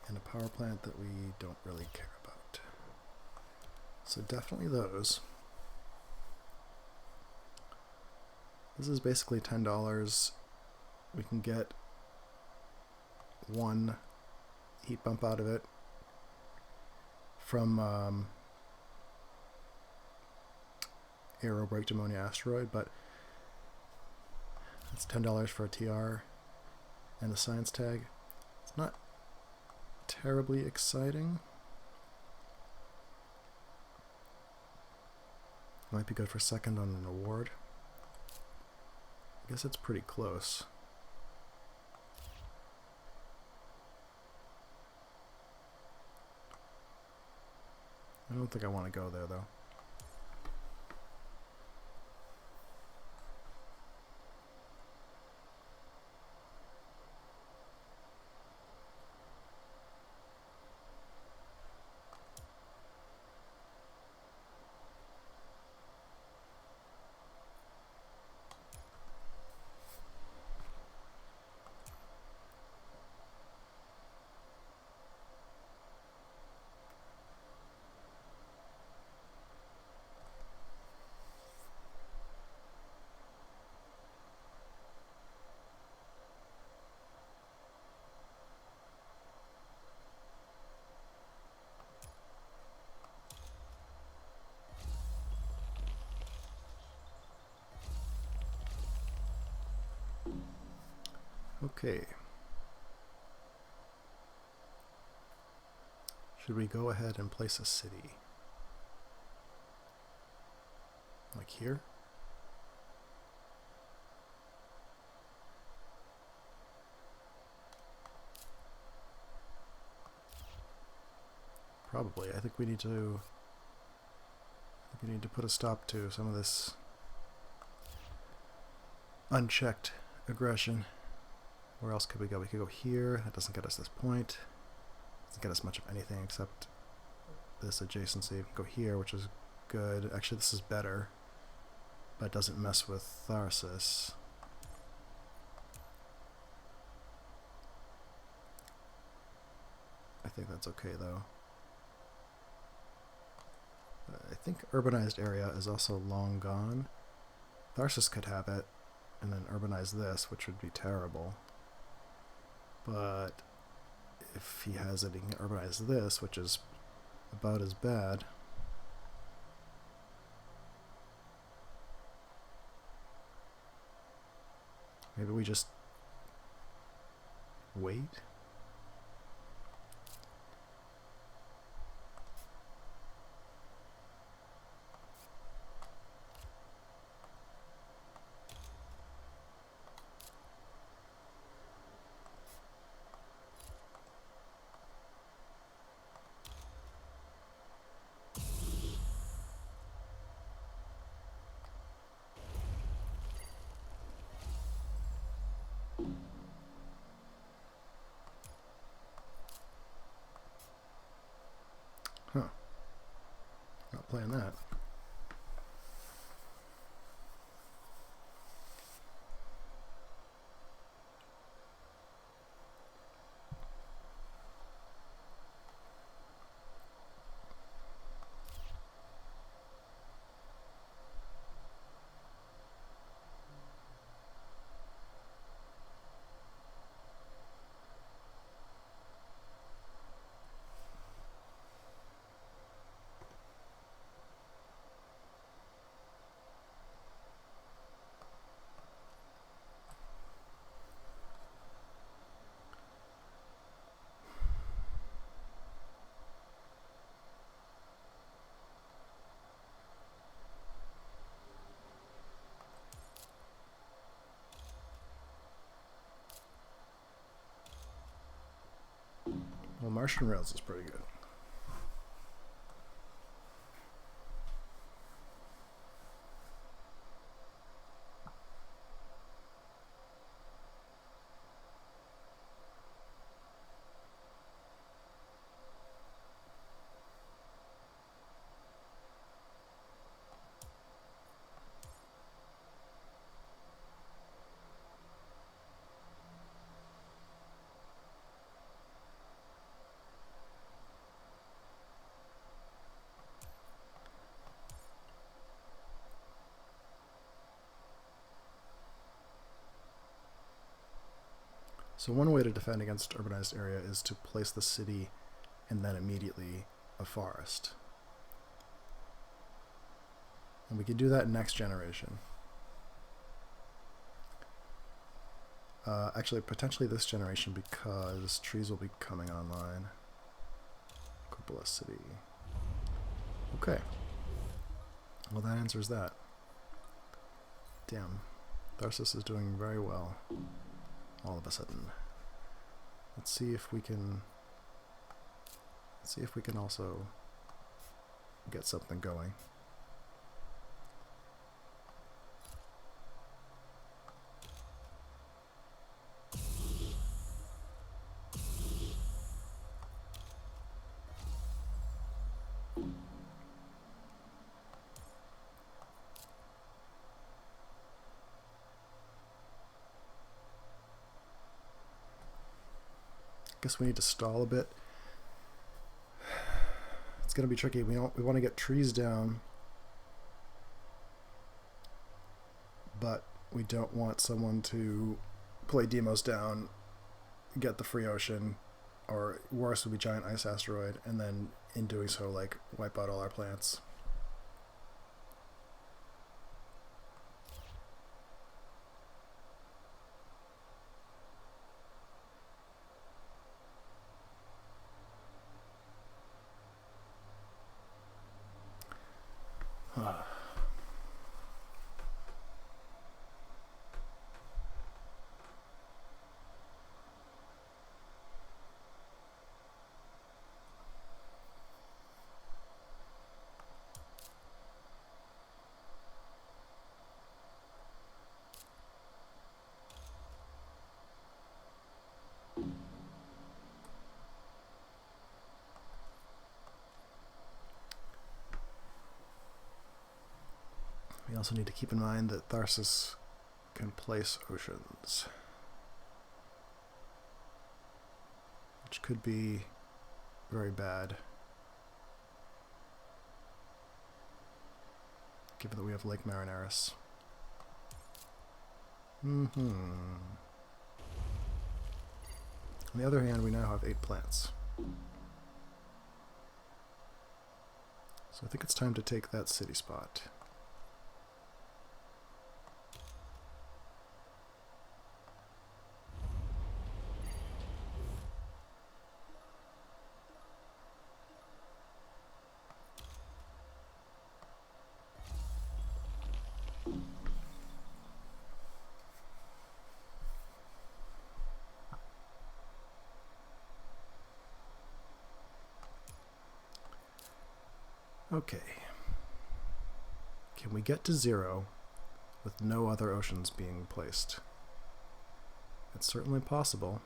And a power plant that we don't really care about. So definitely those. This is basically $10. We can get one heat bump out of it from Aero Break Demonia Asteroid, but it's $10 for a TR and a science tag. It's not terribly exciting. Might be good for second on an award. I guess it's pretty close. I don't think I want to go there though. Okay. Should we go ahead and place a city? Like here? Probably. I think we need to put a stop to some of this unchecked aggression. Where else could we go? We could go here. That doesn't get us this point. Doesn't get us much of anything except this adjacency. Go here, which is good. Actually, this is better, but it doesn't mess with Tharsis. I think that's okay, though. I think urbanized area is also long gone. Tharsis could have it, and then urbanize this, which would be terrible. But if he has it, he can urbanize this, which is about as bad. Maybe we just wait. Huh. Not playing that. Well, Martian Rails is pretty good. So one way to defend against urbanized area is to place the city and then immediately a forest. And we could do that next generation. Actually, potentially this generation because trees will be coming online. Cupola City. Okay. Well, that answers that. Damn. Tharsis is doing very well. All of a sudden. Let's see if we can also get something going. Guess we need to stall a bit. It's gonna be tricky. We want to get trees down, but we don't want someone to play Demos down, get the free ocean, or worse would be giant ice asteroid, and then in doing so, like, wipe out all our plants. We also need to keep in mind that Tharsis can place oceans, which could be very bad, given that we have Lake Marineris. On the other hand, we now have 8 plants. So I think it's time to take that city spot. Okay. Can we get to 0 with no other oceans being placed? It's certainly possible.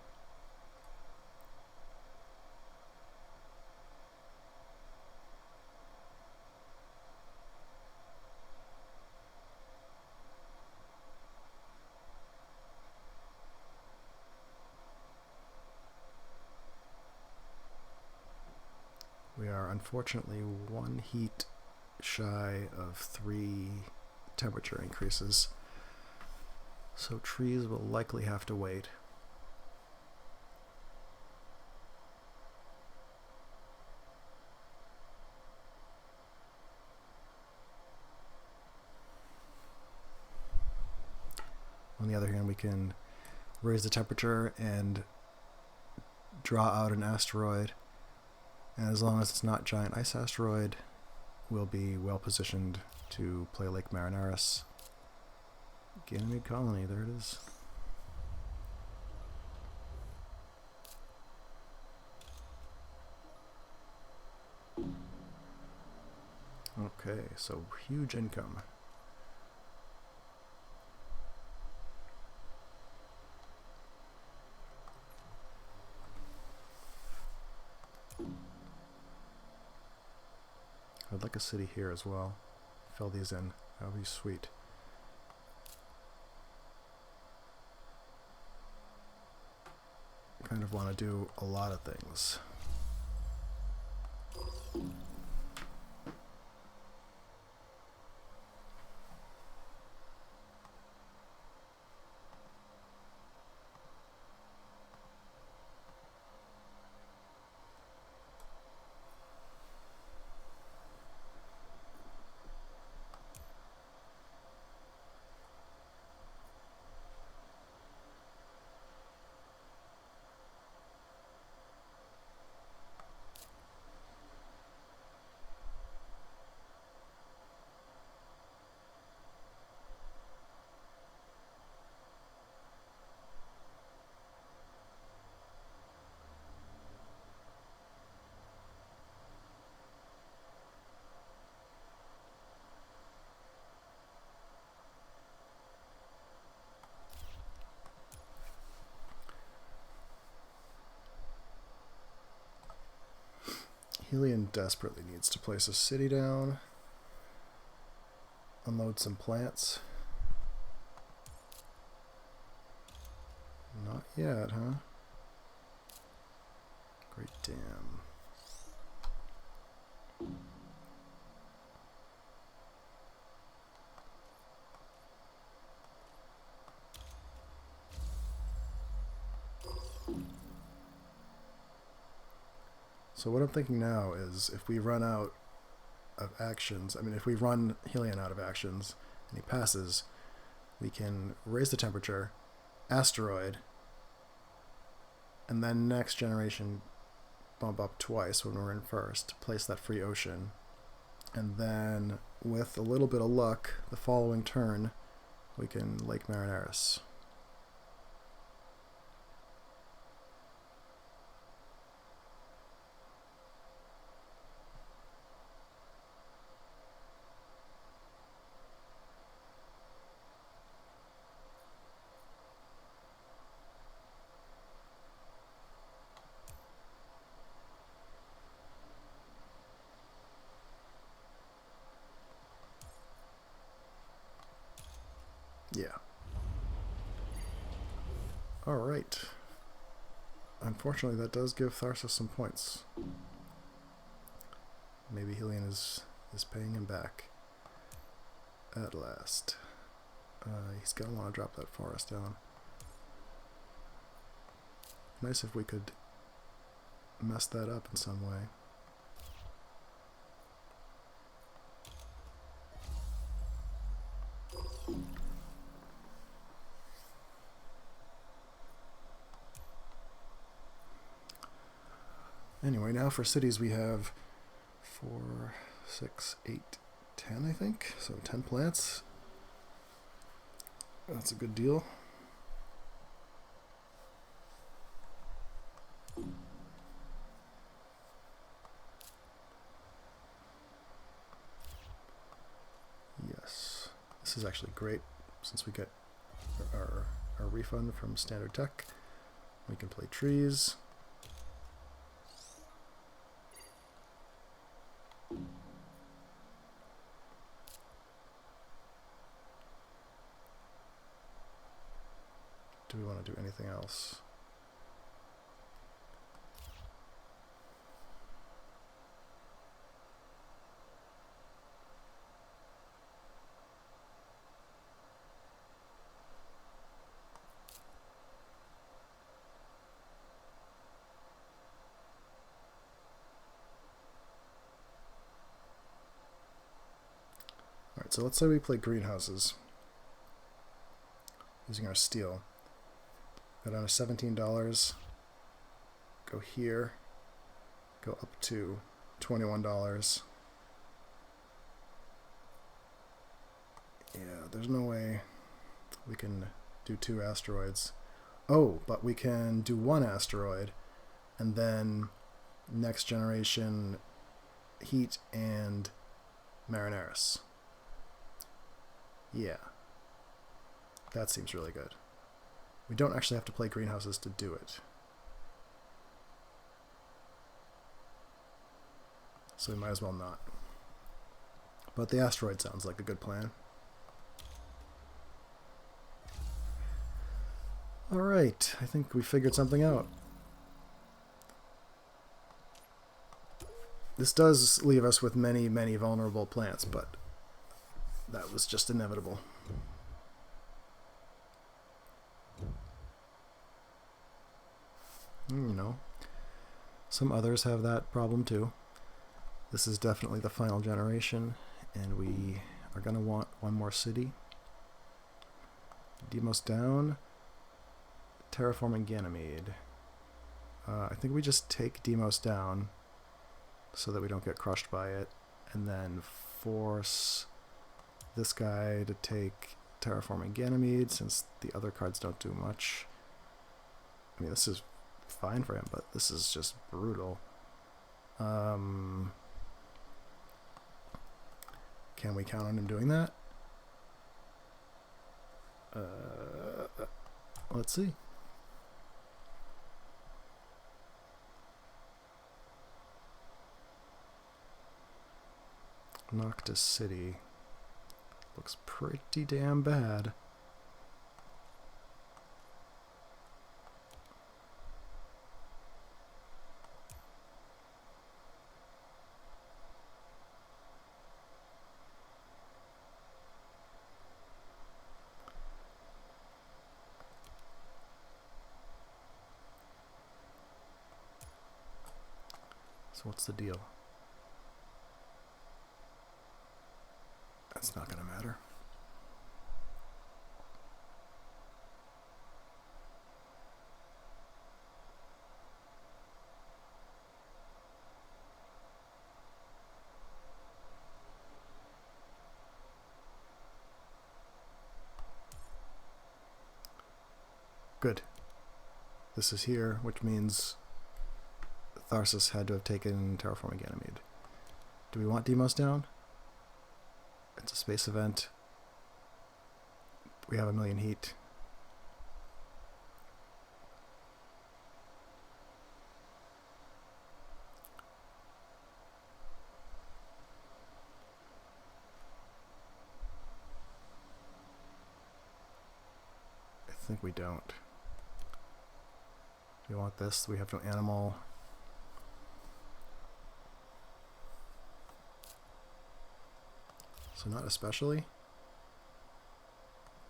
We are unfortunately 1 heat shy of 3 temperature increases, so trees will likely have to wait. On the other hand, we can raise the temperature and draw out an asteroid. And as long as it's not giant ice asteroid, we'll be well positioned to play Lake Marineris. Ganymede Colony, there it is. Okay, so huge income. I'd like a city here as well. Fill these in. That would be sweet. Kind of want to do a lot of things. Helion desperately needs to place a city down. Unload some plants. Not yet, huh? Great Dam. So what I'm thinking now is if we run out of actions, I mean if we run Helion out of actions and he passes, we can raise the temperature, asteroid, and then next generation bump up twice when we're in first, place that free ocean, and then with a little bit of luck, the following turn, we can Lake Marineris. Yeah. Alright. Unfortunately, that does give Tharsis some points. Maybe Helion is paying him back. At last. He's going to want to drop that forest down. Nice if we could mess that up in some way. Anyway, now for cities we have 4, 6, 8, 10, I think. So 10 plants. That's a good deal. Yes. This is actually great since we get our refund from Standard Tech. We can play trees. Do we want to do anything else? Alright, so let's say we play greenhouses using our steel. Go down to $17, go here, go up to $21. Yeah, there's no way we can do 2 asteroids. Oh, but we can do 1 asteroid, and then next generation heat and Marineris. Yeah, that seems really good. We don't actually have to play greenhouses to do it. So we might as well not. But the asteroid sounds like a good plan. Alright, I think we figured something out. This does leave us with many, many vulnerable plants, but that was just inevitable. You know, some others have that problem too. This is definitely the final generation, and we are going to want 1 more city. Demos down. Terraforming Ganymede. I think we just take Demos down so that we don't get crushed by it, and then force this guy to take Terraforming Ganymede since the other cards don't do much. I mean, this is fine for him, but this is just brutal. Can we count on him doing that? Let's see. Noctis City looks pretty damn bad. So what's the deal? That's not going to matter. Good. This is here, which means Tharsis had to have taken Terraforming Ganymede. Do we want Demos down? It's a space event. We have 1,000,000 heat. I think we don't. We want this. We have no animal. So not especially. I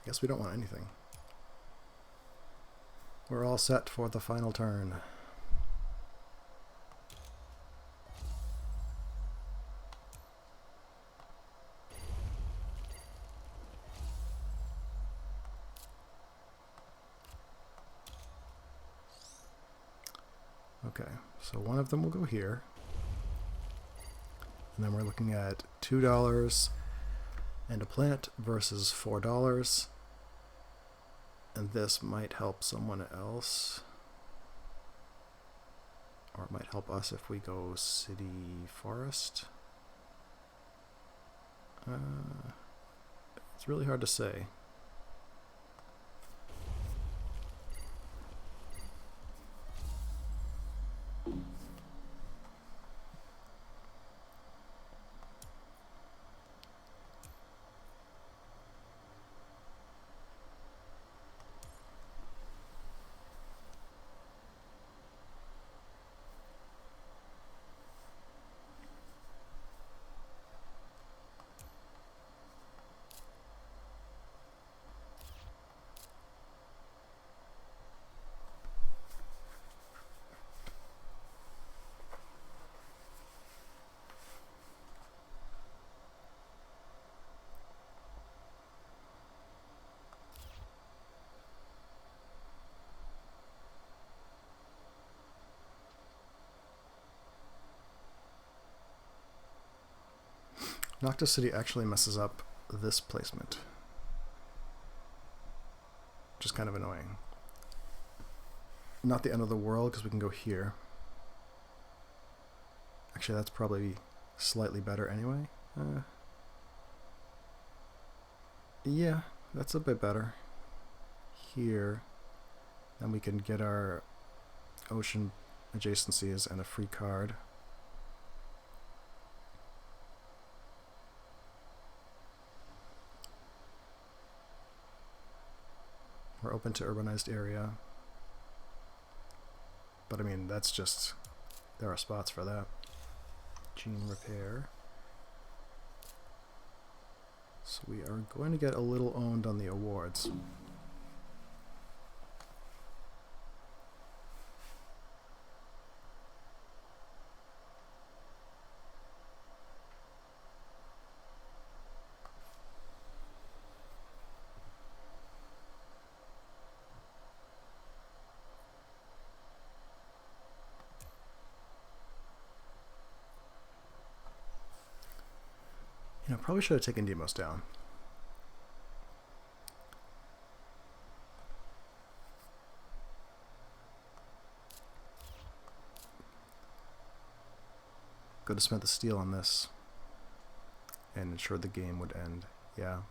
guess we don't want anything. We're all set for the final turn. Okay, so one of them will go here. And then we're looking at $2 and a plant versus $4. And this might help someone else. Or it might help us if we go city forest. It's really hard to say. Noctis City actually messes up this placement, which is kind of annoying. Not the end of the world, because we can go here. Actually, that's probably slightly better anyway. Yeah, that's a bit better. Here, then we can get our ocean adjacencies and a free card. We're open to urbanized area. But I mean, that's just, there are spots for that. Gene repair. So we are going to get a little owned on the awards. You know, probably should have taken Demos down. Could have spent the steel on this and ensured the game would end. Yeah.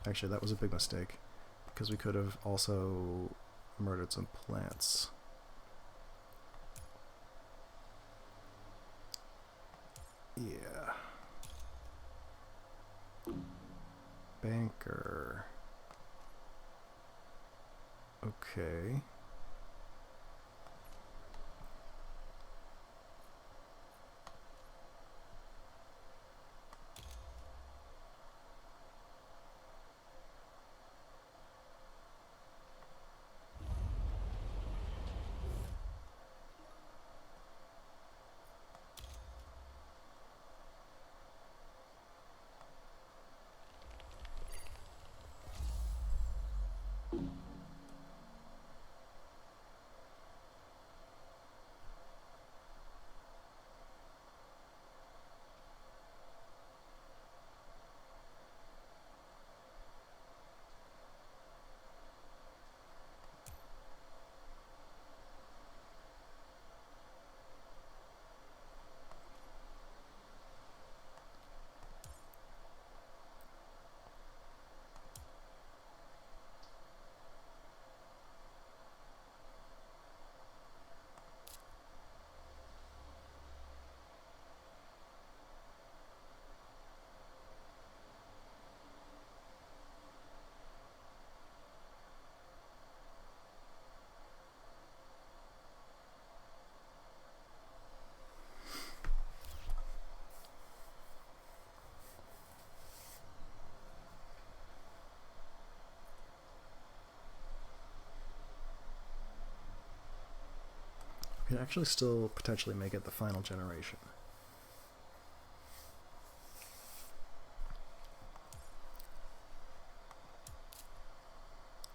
Actually, that was a big mistake, because we could have also murdered some plants. Yeah. banker. Okay. We can actually still potentially make it the final generation.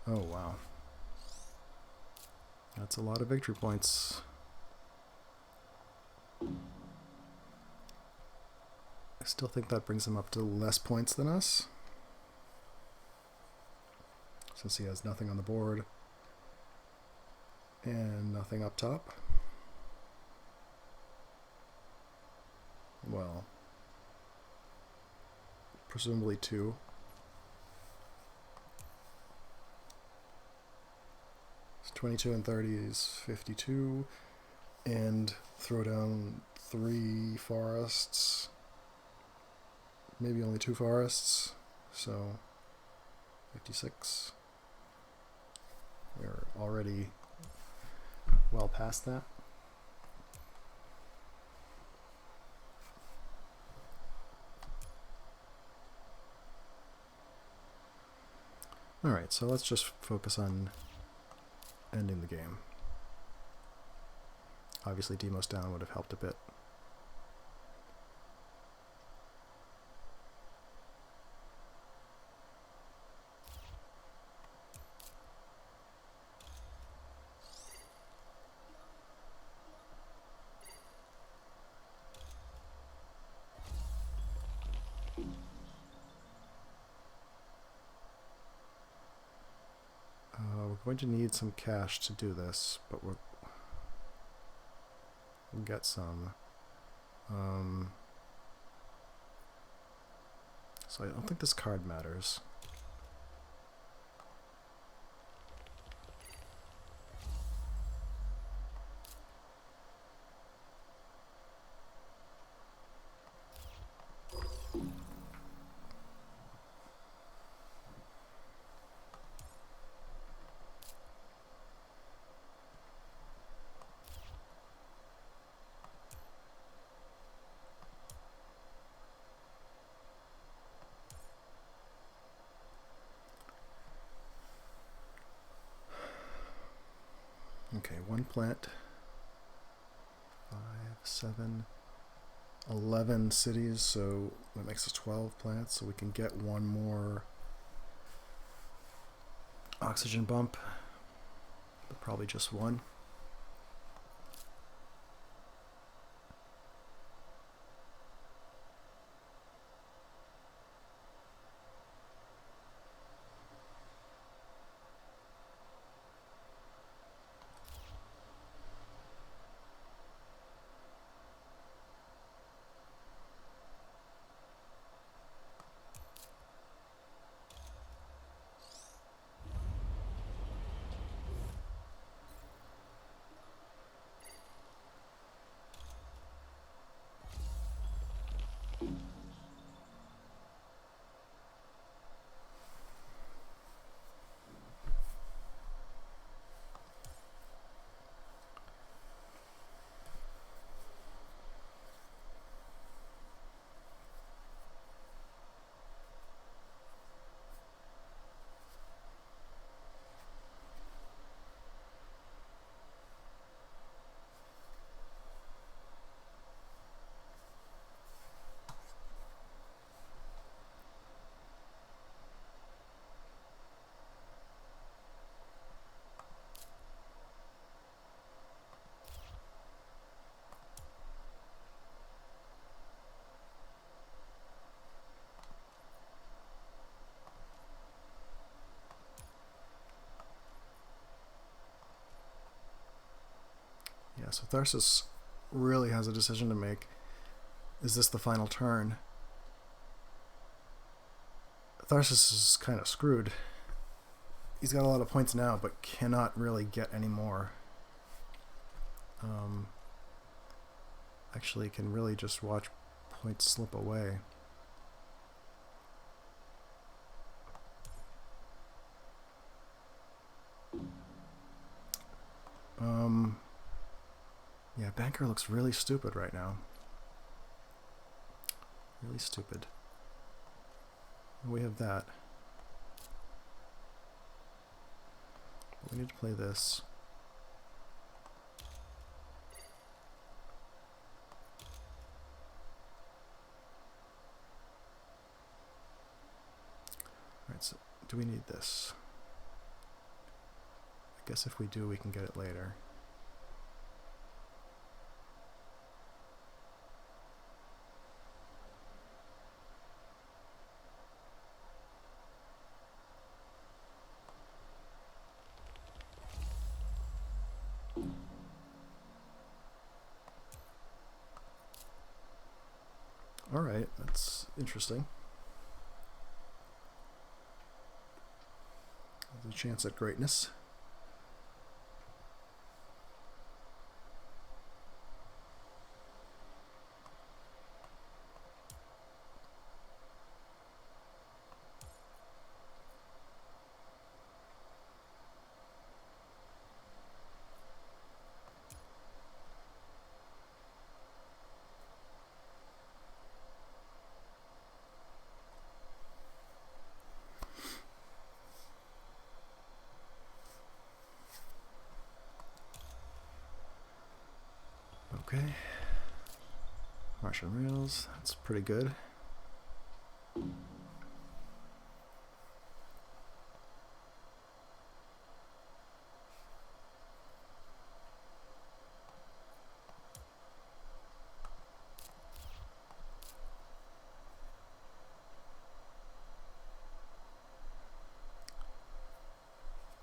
Oh, wow. That's a lot of victory points. I still think that brings him up to less points than us, since he has nothing on the board and nothing up top. Well, presumably 2. It's 22 and 30 is 52, and throw down 3 forests, maybe only 2 forests, so 56. We're already well past that. Alright, so let's just focus on ending the game. Obviously Demos down would have helped a bit. We're going to need some cash to do this, but we'll get some. So I don't think this card matters. Okay, 1 plant, 5, 7, 11 cities, so that makes us 12 plants, so we can get 1 more oxygen bump, but probably just 1. So Tharsis really has a decision to make. Is this the final turn? Tharsis is kind of screwed. He's got a lot of points now, but cannot really get any more. Actually can really just watch points slip away. Yeah, Banker looks really stupid right now. Really stupid. We have that. But we need to play this. Alright, so do we need this? I guess if we do, we can get it later. Alright, that's interesting. There's a chance at greatness. Okay. Martian rails, that's pretty good.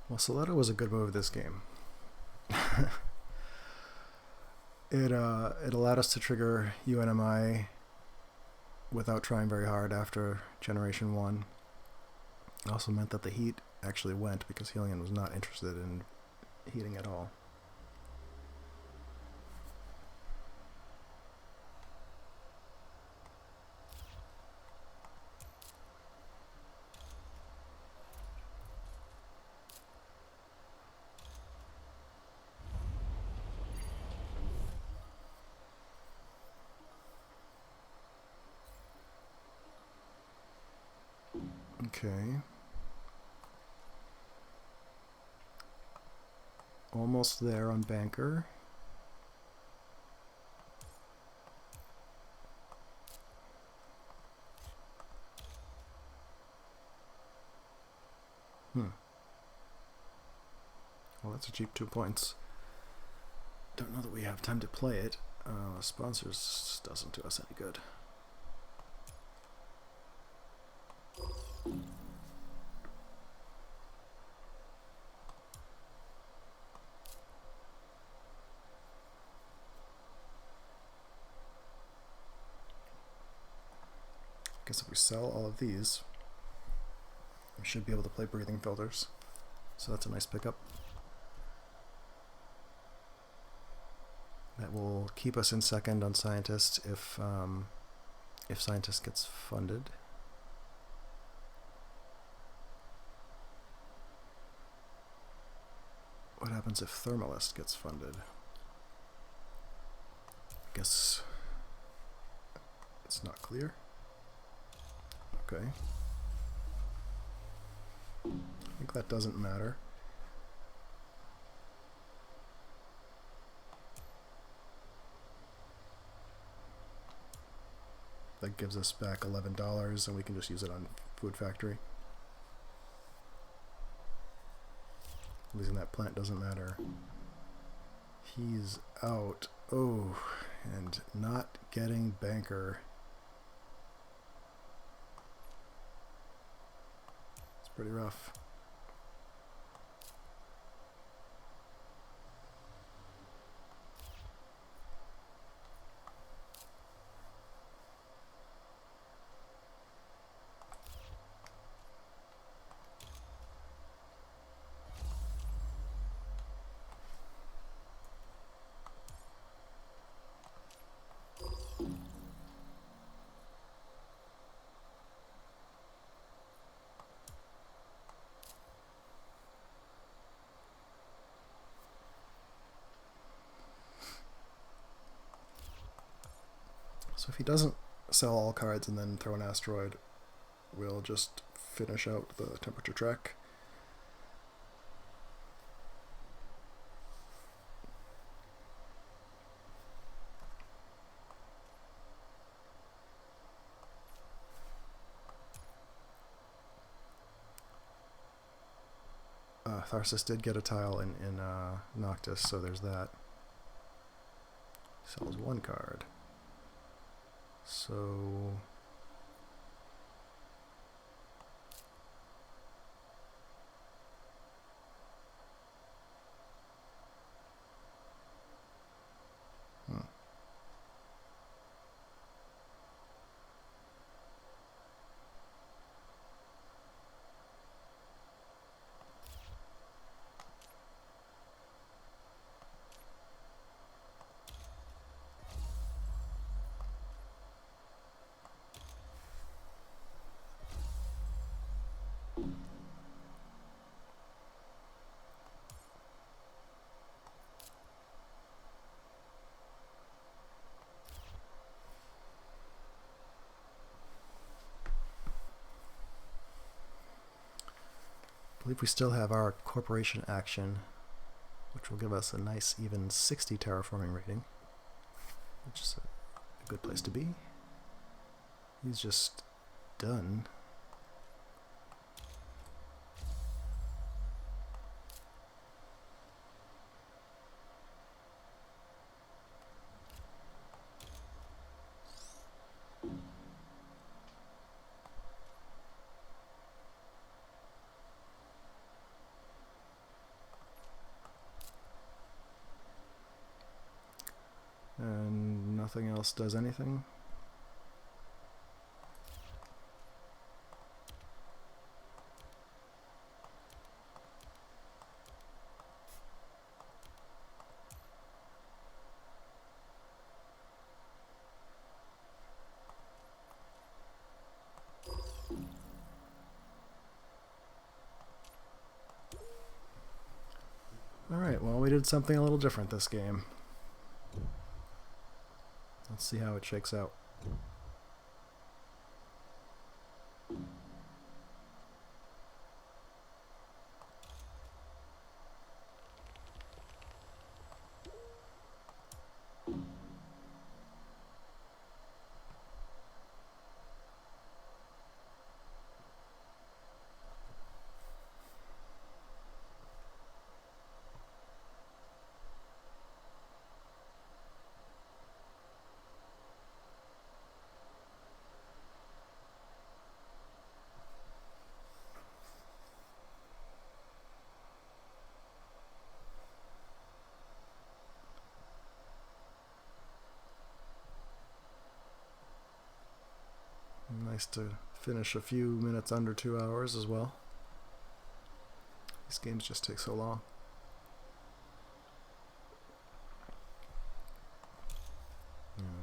Well, Soleto was a good move this game. It allowed us to trigger UNMI without trying very hard after Generation 1. It also meant that the heat actually went because Helion was not interested in heating at all. Okay. Almost there on Banker. Well, that's a cheap 2 points. Don't know that we have time to play it. Sponsors doesn't do us any good. Guess if we sell all of these, we should be able to play breathing filters. So that's a nice pickup. That will keep us in second on Scientist if Scientist gets funded. What happens if Thermalist gets funded? I guess it's not clear. Okay. I think that doesn't matter. That gives us back $11 and we can just use it on Food Factory. Losing that plant doesn't matter. He's out. Oh, and not getting Banker. It's pretty rough. So if he doesn't sell all cards and then throw an asteroid, we'll just finish out the temperature trek. Tharsis did get a tile in Noctis, so there's that. Sells one card. So I believe we still have our corporation action, which will give us a nice even 60 terraforming rating, which is a good place to be. He's just done. And nothing else does anything. Alright, well, we did something a little different this game. Let's see how it shakes out. Nice to finish a few minutes under 2 hours as well. These games just take so long.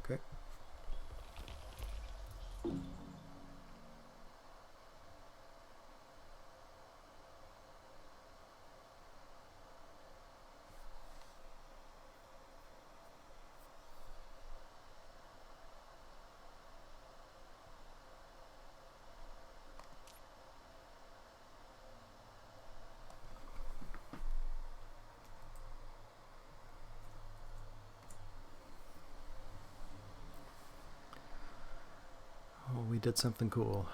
Okay. Oh, we did something cool.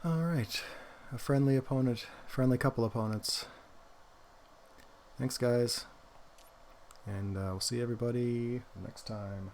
All right. a friendly opponent, friendly couple opponents. Thanks, guys. And we'll see everybody next time.